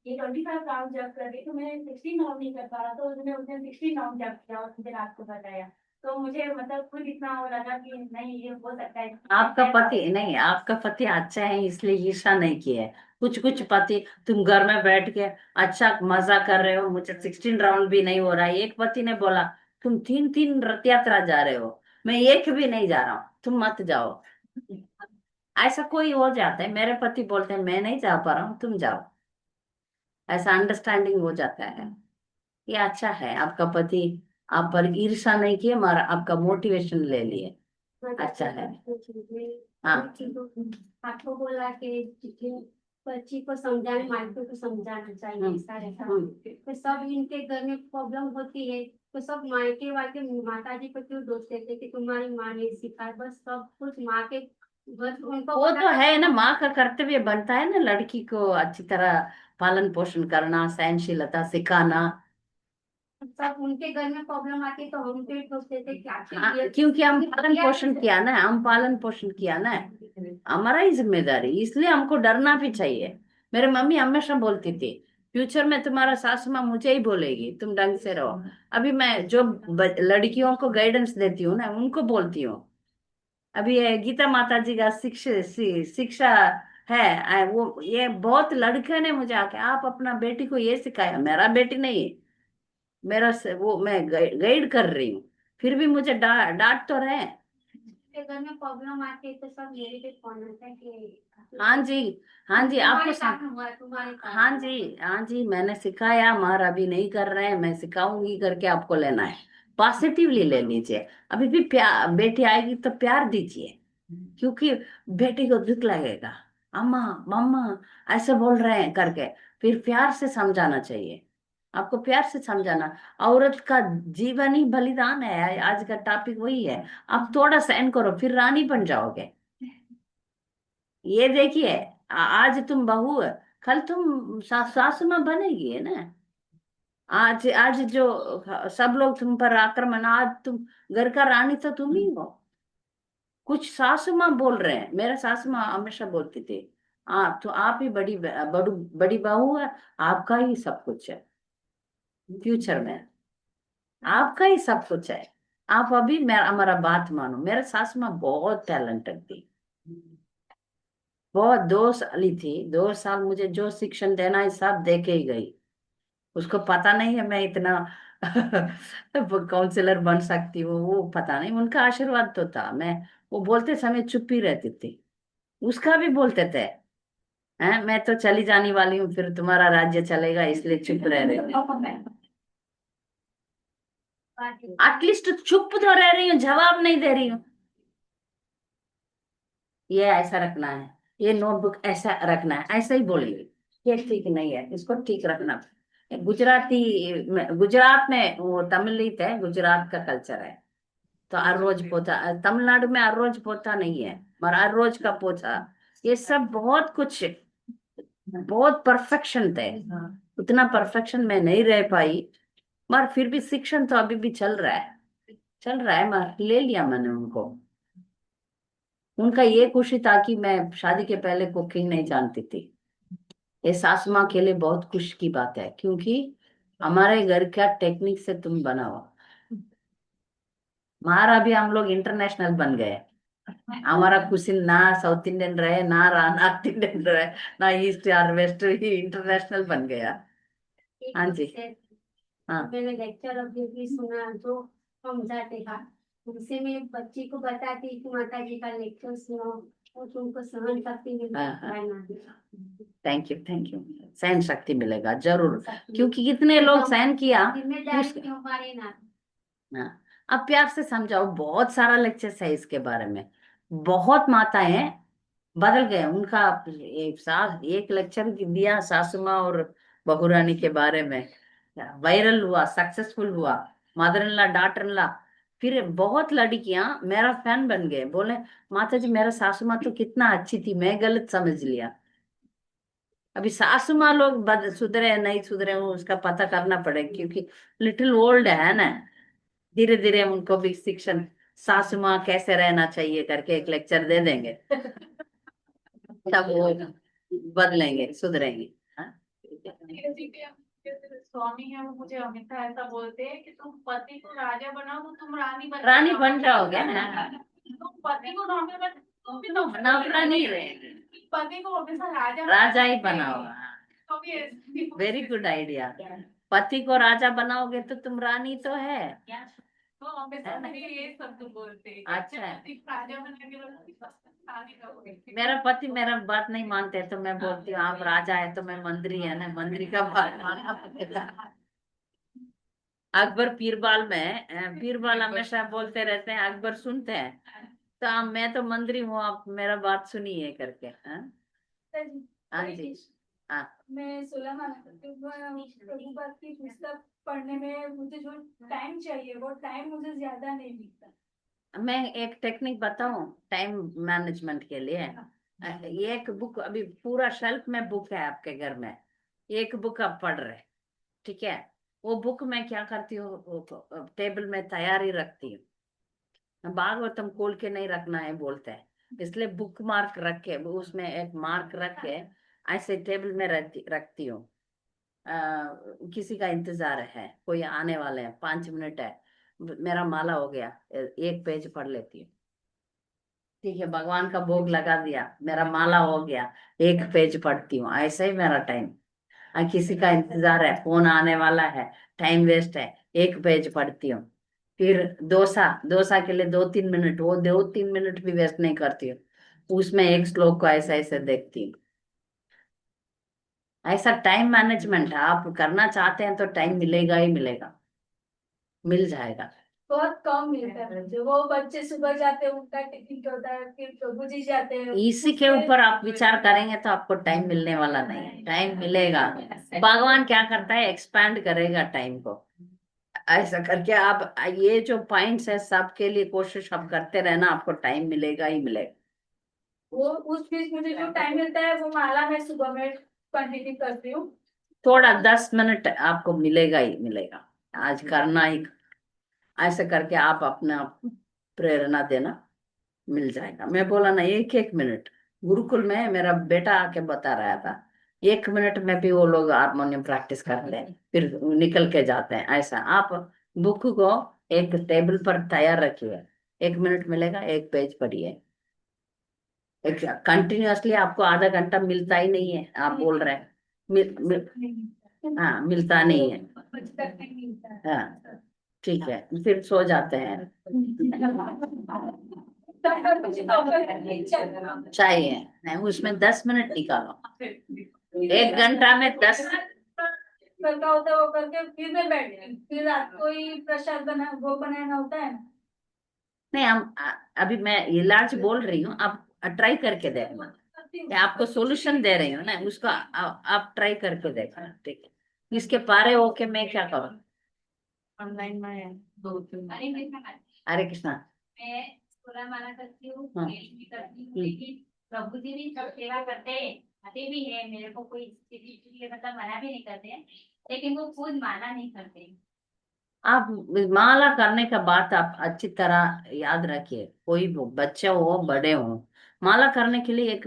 ये 25 राउंड जब कर रही, तो मैं 16 राउंड नहीं कर पा रहा। तो उसने उसने 16 राउंड जब किया और मुझे रात को बताया। तो मुझे मतलब खुद इतना हो लगा कि नहीं, ये हो सकता है। आपका पति नहीं, आपका पति अच्छा है इसलिए ईर्षा नहीं की है। कुछ कुछ पति, तुम घर में बैठ के अच्छा मजा कर रहे हो, मुझे 16 राउंड भी नहीं हो रहा है। एक पति ने बोला तुम 3 3 रथ यात्रा जा रहे हो, मैं एक भी नहीं जा रहा हूँ, तुम मत जाओ। ऐसा कोई हो जाता है। मेरे पति बोलते हैं मैं नहीं जा पा रहा हूँ, तुम जाओ। ऐसा अंडरस्टैंडिंग हो जाता है। ये अच्छा है, आपका पति आप पर ईर्षा नहीं किए, मगर आपका मोटिवेशन ले लिए। अच्छा है। हाँ आपको बोला कि बच्ची को समझाने, मालिकों को समझाना चाहिए, ऐसा रहता है। तो सब इनके घर में प्रॉब्लम होती है, तो सब मायके वाके माता जी को क्यों दोष देते कि तुम्हारी माँ ने सिखाया। बस सब कुछ माँ के घर उनको वो तो है ना, माँ का कर्तव्य बनता है ना लड़की को अच्छी तरह पालन पोषण करना, सहनशीलता सिखाना। सब उनके घर में प्रॉब्लम आती, तो हम फिर सोचते थे कि आखिर हाँ, क्योंकि हम पालन पोषण किया ना, हम पालन पोषण किया ना, हमारा ही जिम्मेदारी, इसलिए हमको डरना भी चाहिए। मेरे मम्मी हमेशा बोलती थी फ्यूचर में तुम्हारा सासू माँ मुझे ही बोलेगी तुम ढंग से रहो। अभी मैं जो लड़कियों को गाइडेंस देती हूँ ना, उनको बोलती हूँ। अभी ये गीता माता जी का शिक्षा है। वो ये बहुत लड़के ने मुझे आके आप अपना बेटी को ये सिखाया, मेरा बेटी नहीं, वो मैं गाइड कर रही हूँ, फिर भी मुझे डांट तो रहे। के घर में प्रॉब्लम आती है तो सब यही पे फोन आता है कि हाँ जी, हाँ जी, आपको तुम्हारे हाँ जी, हाँ जी, मैंने सिखाया, मार अभी नहीं कर रहे हैं, मैं सिखाऊंगी करके आपको लेना है। पॉजिटिवली ले लीजिए। अभी भी प्यार, बेटी आएगी तो प्यार दीजिए, क्योंकि बेटी को दुख लगेगा अम्मा मम्मा ऐसे बोल रहे हैं करके। फिर प्यार से समझाना चाहिए, आपको प्यार से समझाना। औरत का जीवन ही बलिदान है, आज का टॉपिक वही है। आप थोड़ा सहन करो, फिर रानी बन जाओगे। ये देखिए, आज तुम बहू है, कल तुम सासू माँ बनेगी, है ना। आज आज जो सब लोग तुम पर आक्रमण, आज तुम घर का रानी तो तुम ही हो। कुछ सासू माँ बोल रहे हैं, मेरा सासू माँ हमेशा बोलती थी हाँ तो आप ही बड़ी बहू है, आपका ही सब कुछ है फ्यूचर में, आपका ही सब कुछ है। आप अभी मेरा हमारा बात मानो। मेरा सासू माँ बहुत टैलेंटेड थी, बहुत 2 साल ही थी, 2 साल मुझे जो शिक्षण देना है सब दे के ही गई। उसको पता नहीं है मैं इतना काउंसलर बन सकती हूँ, वो पता नहीं, उनका आशीर्वाद तो था। मैं वो बोलते समय चुप ही रहती थी। उसका भी बोलते थे हैं मैं तो चली जाने वाली हूँ, फिर तुम्हारा राज्य चलेगा इसलिए चुप रह रही हूँ। एटलीस्ट चुप तो रह रही हूँ, जवाब नहीं दे रही हूँ। ये ऐसा रखना है, ये नोटबुक ऐसा रखना है, ऐसा ही बोलेंगे। ये ठीक नहीं है, इसको ठीक रखना। गुजरात में वो तमिलित है, गुजरात का कल्चर है। तो हर रोज पोछा, तमिलनाडु में हर रोज पोछा नहीं है, मगर हर रोज का पोछा, ये सब बहुत कुछ, बहुत परफेक्शन थे। उतना परफेक्शन में नहीं रह पाई, मगर फिर भी शिक्षण तो अभी भी चल रहा है, चल रहा है, मगर ले लिया मैंने उनको। उनका ये खुशी था कि मैं शादी के पहले कुकिंग नहीं जानती थी। ये सासू माँ के लिए बहुत खुशी की बात है, क्योंकि हमारे घर का टेक्निक से तुम बनाओ। हमारा भी हम लोग इंटरनेशनल बन गए। हमारा कुछ ना साउथ इंडियन रहे, ना नॉर्थ इंडियन रहे, ना ईस्ट और वेस्ट, ही इंटरनेशनल बन गया। हाँ जी। हाँ मैंने लेक्चर अभी भी सुना जो समझाते था, उनसे मैं बच्ची को बताती कि माता जी का लेक्चर सुनो और तुमको सहन शक्ति थैंक यू, थैंक यू। सहन शक्ति मिलेगा जरूर, क्योंकि कितने लोग सहन किया। हमारे ना हाँ, अब प्यार से समझाओ। बहुत सारा लेक्चर्स है इसके बारे में, बहुत माताएं बदल गए। उनका एक लेक्चर दिया सासू माँ और बहुरानी के बारे में, वायरल हुआ, सक्सेसफुल हुआ, mother in law, daughter in law. फिर बहुत लड़कियां मेरा फैन बन गए, बोले माता जी मेरा सासू माँ तो कितना अच्छी थी, मैं गलत समझ लिया। अभी सासू माँ लोग सुधरे हैं नहीं सुधरे हैं, उसका पता करना पड़ेगा, क्योंकि लिटिल ओल्ड है ना। धीरे धीरे हम उनको भी शिक्षण, सासू माँ कैसे रहना चाहिए करके एक लेक्चर दे देंगे, तब वो बदलेंगे, सुधरेंगे। हाँ? स्वामी है, वो मुझे हमेशा ऐसा बोलते हैं कि तुम पति को राजा बनाओ तो तुम रानी बन रानी जाओ। बन जाओगे ना, तुम पति को नौकर बन, तुम भी नौकरा नहीं रहे, पति को हमेशा राजा राजा ही बनाओ। तो भी ऐसे- वेरी गुड आइडिया। पति को राजा बनाओगे तो तुम रानी तो है। तो हमेशा मुझे ये सब तो बोलते हैं कि अच्छा। पति को राजा बना के रखो, रानी रहोगे। मेरा पति मेरा बात नहीं मानते, तो मैं बोलती हूँ आप राजा है तो मैं मंत्री है ना, मंत्री का बात मानना पड़ेगा। अकबर पीरबाल में पीरबाल हमेशा बोलते रहते हैं, अकबर सुनते हैं, तो मैं तो मंत्री हूँ, आप मेरा बात सुनिए करके। हाँ हाँ जी। हाँ मैं 16 माना करती हूँ। प्रभुपाद की पुस्तक पढ़ने में मुझे जो टाइम चाहिए वो टाइम मुझे ज्यादा नहीं मिलता। मैं एक टेक्निक बताऊं टाइम मैनेजमेंट के लिए। एक बुक अभी पूरा शेल्फ में बुक है आपके घर में, एक बुक आप पढ़ रहे, ठीक है, वो बुक मैं क्या करती हूँ, टेबल में तैयारी रखती हूँ। भागवतम खोल के नहीं रखना है बोलते हैं, इसलिए बुक मार्क रख के, उसमें एक मार्क रख के ऐसे टेबल में रखती हूँ। किसी का इंतजार है, कोई आने वाले हैं, 5 मिनट है, मेरा माला हो गया, एक पेज पढ़ लेती हूँ, ठीक है, भगवान का भोग लगा दिया, मेरा माला हो गया, एक पेज पढ़ती हूँ, ऐसे ही मेरा टाइम। किसी का इंतजार है, फोन आने वाला है, टाइम वेस्ट है, एक पेज पढ़ती हूँ। फिर डोसा, डोसा के लिए 2-3 मिनट, वो 2-3 मिनट भी वेस्ट नहीं करती हूँ, उसमें एक श्लोक को ऐसे ऐसे देखती हूँ। ऐसा टाइम मैनेजमेंट है, आप करना चाहते हैं तो टाइम मिलेगा ही मिलेगा, मिल जाएगा। बहुत कम मिलता है मुझे। वो बच्चे सुबह जाते हैं, उनका टिफिन होता है, फिर प्रभु जी जाते हैं, इसी के ऊपर आप विचार करेंगे तो आपको टाइम मिलने वाला नहीं है, टाइम मिलेगा। भगवान क्या करता है, एक्सपैंड करेगा टाइम को, ऐसा करके आप ये जो पॉइंट्स है सबके लिए कोशिश आप करते रहना, आपको टाइम मिलेगा ही मिलेगा। वो उस बीच मुझे जो टाइम मिलता है वो माला मैं सुबह में कंटिन्यू करती हूँ। थोड़ा 10 मिनट आपको मिलेगा ही मिलेगा, आज करना ही, ऐसे करके आप अपना प्रेरणा देना, मिल जाएगा। मैं बोला ना, एक एक मिनट, गुरुकुल में मेरा बेटा आके बता रहा था, 1 मिनट में भी वो लोग हारमोनियम प्रैक्टिस करते हैं, फिर निकल के जाते हैं। ऐसा आप बुक को एक टेबल पर तैयार रखिए, 1 मिनट मिलेगा, एक पेज पढ़िए। कंटिन्यूअसली आपको आधा घंटा मिलता ही नहीं है, आप बोल रहे हैं हाँ मिलता नहीं है। हाँ ठीक है, फिर सो जाते हैं। चाहिए नहीं, उसमें 10 मिनट निकालो, 1 घंटा में 10। करना होता है वो करके फिर मैं बैठ गई, फिर रात को ही प्रसाद बना वो बनाना होता है ना। नहीं अभी मैं इलाज बोल रही हूँ, आप ट्राई करके देखना, मैं आपको सॉल्यूशन दे रही हूँ ना, उसको आप ट्राई करके देखना, ठीक है। इसके पारे होके मैं क्या करूँ। ऑनलाइन में हरे कृष्णा। मैं 16 माला करती हूँ, हाँ। हेल्प भी करती हूँ, लेकिन प्रभु जी भी सब सेवा करते हैं, आते भी है, मेरे को कोई मतलब मना भी नहीं करते हैं, लेकिन वो खुद माना नहीं करते। आप माला करने का बात आप अच्छी तरह याद रखिए, कोई भी बच्चे हो बड़े हो, माला करने के लिए एक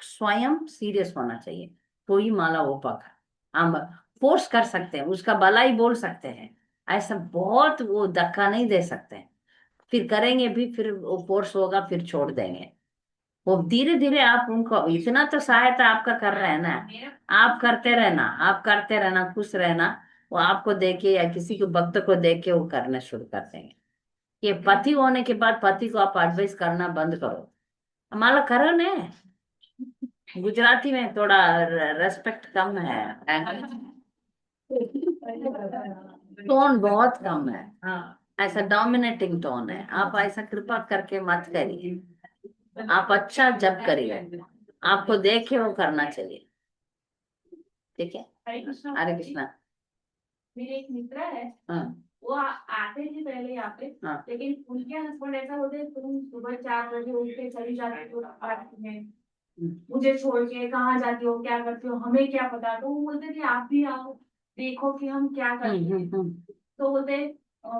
स्वयं सीरियस होना चाहिए, तो ही माला हो पाएगा। हम फोर्स कर सकते हैं, उसका भलाई बोल सकते हैं, ऐसा बहुत वो धक्का नहीं दे सकते हैं। फिर करेंगे भी, फिर वो फोर्स होगा, फिर छोड़ देंगे। वो धीरे धीरे आप उनको इतना तो सहायता आपका कर रहे हैं ना, आप करते रहना, आप करते रहना, खुश रहना, वो आपको देखे या किसी को भक्त को देख के वो करना शुरू कर देंगे। ये पति होने के बाद पति को आप एडवाइस करना बंद करो, हमारा करो ने। गुजराती में थोड़ा रेस्पेक्ट कम है, टोन बहुत कम है, ऐसा डोमिनेटिंग टोन है, आप ऐसा कृपा करके मत करिए, आप अच्छा जब करिए, आपको देख के वो करना चाहिए, ठीक है। हरे कृष्णा। हरे कृष्णा। मेरे एक मित्र है, हाँ वो आते थे पहले यहाँ पे, हाँ लेकिन उनके हस्बैंड ऐसा होते तुम सुबह 4 बजे उठ के चली जाती हो पार्क में, मुझे छोड़ के कहाँ जाती हो, क्या करती हो, हमें क्या पता। तो वो बोलते थे आप भी आओ, देखो कि हम क्या करते हैं। तो बोलते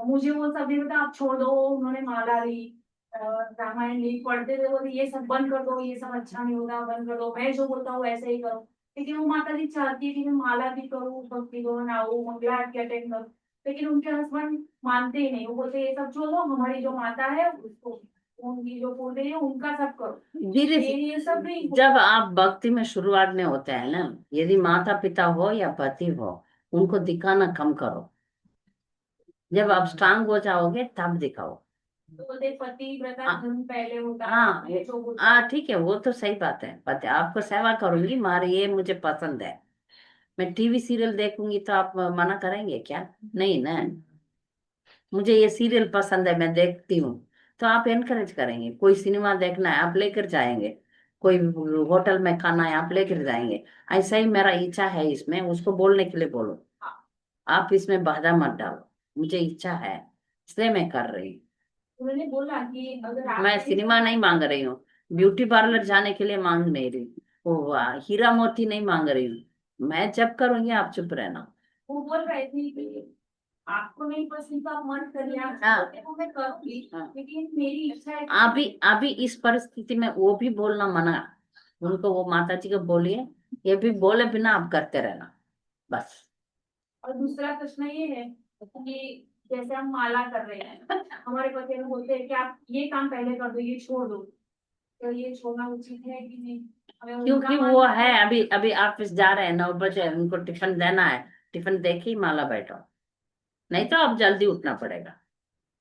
मुझे वो सब नहीं पता, आप छोड़ दो। उन्होंने माला ली, रामायण ली, पढ़ते थे, बोलते ये सब बंद कर दो, ये सब अच्छा नहीं होता, बंद कर दो, मैं जो बोलता हूँ वैसे ही करो। लेकिन वो माता जी चाहती है कि मैं माला भी करूँ, भक्ति भवन आऊँ, मंगला आरती अटेंड करूँ, लेकिन उनके हस्बैंड मानते ही नहीं। वो बोलते ये सब छोड़ो, हमारी जो माता है उसको, उनकी जो पूजे है उनका सब करो, धीरे ये सब नहीं। जब आप भक्ति में शुरुआत में होते हैं ना, यदि माता पिता हो या पति हो, उनको दिखाना कम करो। जब आप स्ट्रांग हो जाओगे तब दिखाओ। तो बोलते पति व्रता हाँ धर्म पहले होता है, हाँ मैं जो बोलता हाँ हूँ। ठीक है, वो तो सही बात है। पति आपको सेवा करूंगी, मारे ये मुझे पसंद है, मैं टीवी सीरियल देखूंगी तो आप मना करेंगे क्या? नहीं ना। मुझे ये सीरियल पसंद है, मैं देखती हूँ, तो आप एनकरेज करेंगे। कोई सिनेमा देखना है आप लेकर जाएंगे, कोई होटल में खाना है आप लेकर जाएंगे। ऐसा ही मेरा इच्छा है इसमें, उसको बोलने के लिए बोलो। आप इसमें बाधा मत डालो, मुझे इच्छा है इसलिए मैं कर रही हूँ। उन्होंने बोला कि अगर आप मैं सिनेमा नहीं मांग रही हूँ, ब्यूटी पार्लर जाने के लिए मांग नहीं रही हूँ, वो हीरा मोती नहीं मांग रही हूँ। मैं जब करूंगी आप चुप रहना। वो बोल रहे थे कि आपको नहीं पसंद तो आप मत करिए, आप हाँ बोलते हो मैं करूंगी, हाँ। लेकिन मेरी इच्छा है अभी अभी इस परिस्थिति में वो भी बोलना मना। उनको वो माता जी को बोलिए, ये भी बोले बिना आप करते रहना बस। और दूसरा प्रश्न ये है कि जैसे हम माला कर रहे हैं, हमारे पति लोग बोलते हैं कि आप ये काम पहले कर दो, ये छोड़ दो, तो ये छोड़ना उचित है कि नहीं? हमें उनका क्योंकि वो मानना है, अभी अभी ऑफिस जा रहे हैं, 9 बजे उनको टिफिन देना है, टिफिन दे के ही माला बैठो, नहीं तो अब जल्दी उठना पड़ेगा।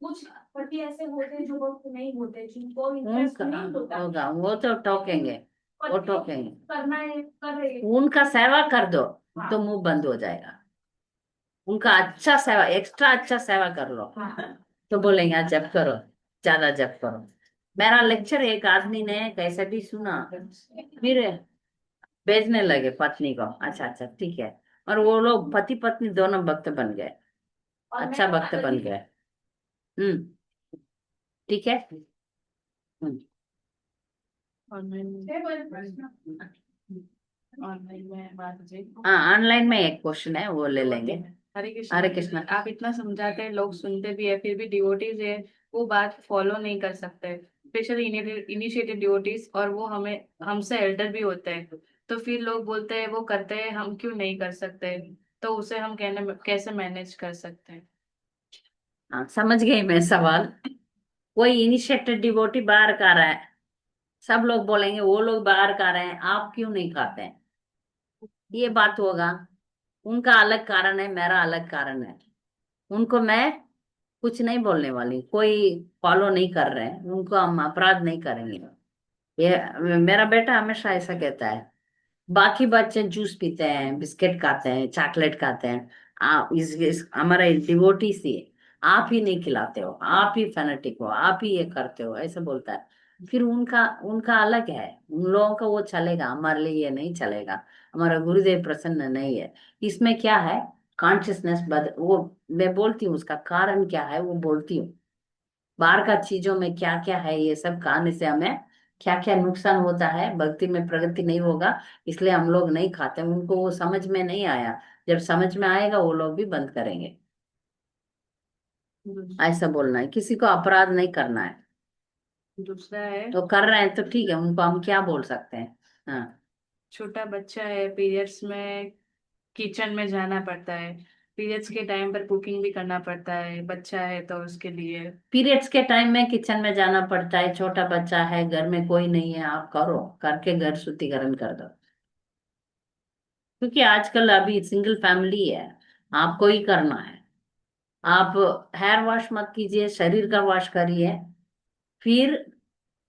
कुछ पति ऐसे होते हैं जो भक्त नहीं होते, जिनको इंटरेस्ट उनका नहीं होता, होगा वो तो टोकेंगे, वो पति टोकेंगे। करना है कर रहे हैं। उनका सेवा कर दो हाँ। तो मुंह बंद हो जाएगा। उनका अच्छा सेवा, एक्स्ट्रा अच्छा सेवा कर लो हाँ। तो बोलेंगे "हाँ, जब करो, ज्यादा जब करो"। मेरा लेक्चर एक आदमी ने कैसे भी सुना, फिर भेजने लगे पत्नी को। अच्छा अच्छा ठीक है, और वो लोग पति पत्नी दोनों भक्त बन गए, और अच्छा मैं भक्त बन गए। ठीक है। हम्म। ऑनलाइन में बात जी। हाँ ऑनलाइन में एक क्वेश्चन है, वो ले लेंगे। हरे कृष्णा। हरे कृष्णा। आप इतना समझाते हैं, लोग सुनते भी है, फिर भी डिवोटीज है वो बात फॉलो नहीं कर सकते, स्पेशली इनिशिएटेड डिवोटीज, और वो हमें हमसे एल्डर भी होते हैं। तो फिर लोग बोलते हैं वो करते हैं, हम क्यों नहीं कर सकते? तो उसे हम कहने कैसे मैनेज कर सकते हैं? हाँ समझ गई मैं सवाल। कोई इनिशिएटेड डिवोटी बाहर का रहा है, सब लोग बोलेंगे वो लोग बाहर का रहे हैं, आप क्यों नहीं खाते हैं, ये बात होगा। उनका अलग कारण है, मेरा अलग कारण है। उनको मैं कुछ नहीं बोलने वाली, कोई फॉलो नहीं कर रहे हैं उनको हम अपराध नहीं करेंगे। ये मेरा बेटा हमेशा ऐसा कहता है। बाकी बच्चे जूस पीते हैं, बिस्किट खाते हैं, चॉकलेट खाते हैं, आप इस हमारे डिवोटी से आप ही नहीं खिलाते हो, आप ही फैनेटिक हो, आप ही ये करते हो, ऐसा बोलता है। फिर उनका उनका अलग है, उन लोगों का वो चलेगा, हमारे लिए ये नहीं चलेगा। हमारा गुरुदेव प्रसन्न नहीं है। इसमें क्या है, कॉन्शियसनेस वो मैं बोलती हूँ, उसका कारण क्या है वो बोलती हूँ। बाहर का चीजों में क्या क्या है, ये सब खाने से हमें क्या क्या नुकसान होता है, भक्ति में प्रगति नहीं होगा, इसलिए हम लोग नहीं खाते। उनको वो समझ में नहीं आया, जब समझ में आएगा वो लोग भी बंद करेंगे। ऐसा बोलना है, किसी को अपराध नहीं करना है। दूसरा है, तो कर रहे हैं तो ठीक है, उनको हम क्या बोल सकते हैं। हाँ छोटा बच्चा है, पीरियड्स में किचन में जाना पड़ता है, पीरियड्स के टाइम पर कुकिंग भी करना पड़ता है, बच्चा है तो उसके लिए। पीरियड्स के टाइम में किचन में जाना पड़ता है, छोटा बच्चा है, घर में कोई नहीं है, आप करो, करके घर शुद्धिकरण कर दो। क्योंकि आजकल अभी सिंगल फैमिली है, आपको ही करना है। आप हेयर वॉश मत कीजिए, शरीर का वॉश करिए। फिर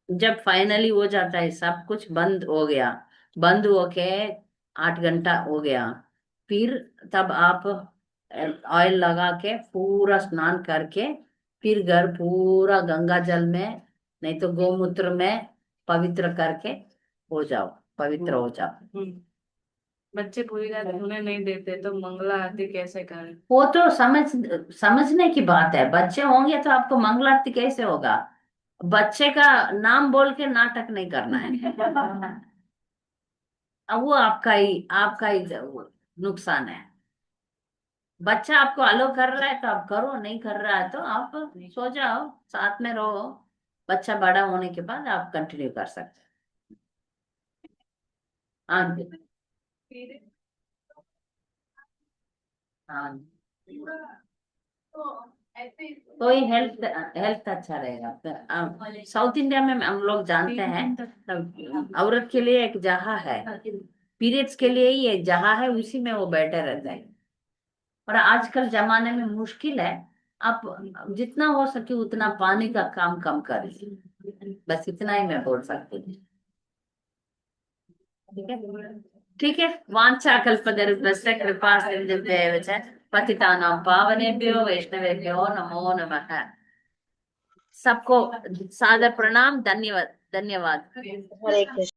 जब फाइनली हो जाता है, सब कुछ बंद हो गया, बंद होके 8 घंटा हो गया, फिर तब आप ऑयल लगा के पूरा स्नान करके, फिर घर पूरा गंगा जल में नहीं तो गोमूत्र में पवित्र करके हो जाओ, पवित्र हो जाओ। हम्म। बच्चे पूरी रात सोने नहीं देते तो मंगला आरती कैसे करें? वो तो समझने की बात है। बच्चे होंगे तो आपको मंगल आरती कैसे होगा? बच्चे का नाम बोल के नाटक नहीं करना है। अब वो आपका ही वो नुकसान है। बच्चा आपको अलो कर रहा है तो आप करो, नहीं कर रहा है तो आप सो जाओ, साथ में रहो। बच्चा बड़ा होने के बाद आप कंटिन्यू कर सकते हैं। हाँ जी, हाँ जी। तो ये हेल्थ हेल्थ अच्छा रहेगा। साउथ इंडिया में हम लोग जानते हैं औरत के लिए एक जहाँ है, पीरियड्स के लिए ही एक जहाँ है, उसी में वो बैठे रहते हैं। और आजकल जमाने में मुश्किल है। आप जितना हो सके उतना पानी का काम कम करें। बस इतना ही मैं बोल सकती हूँ। ठीक है, ठीक है। वाञ्छाकल्पतरुभ्यश्च कृपा सिन्धुभ्येव च पतितानां पावनेभ्यो वैष्णवेभ्यो नमो नमः। सबको सादर प्रणाम, धन्यवाद, धन्यवाद। हरे कृष्ण।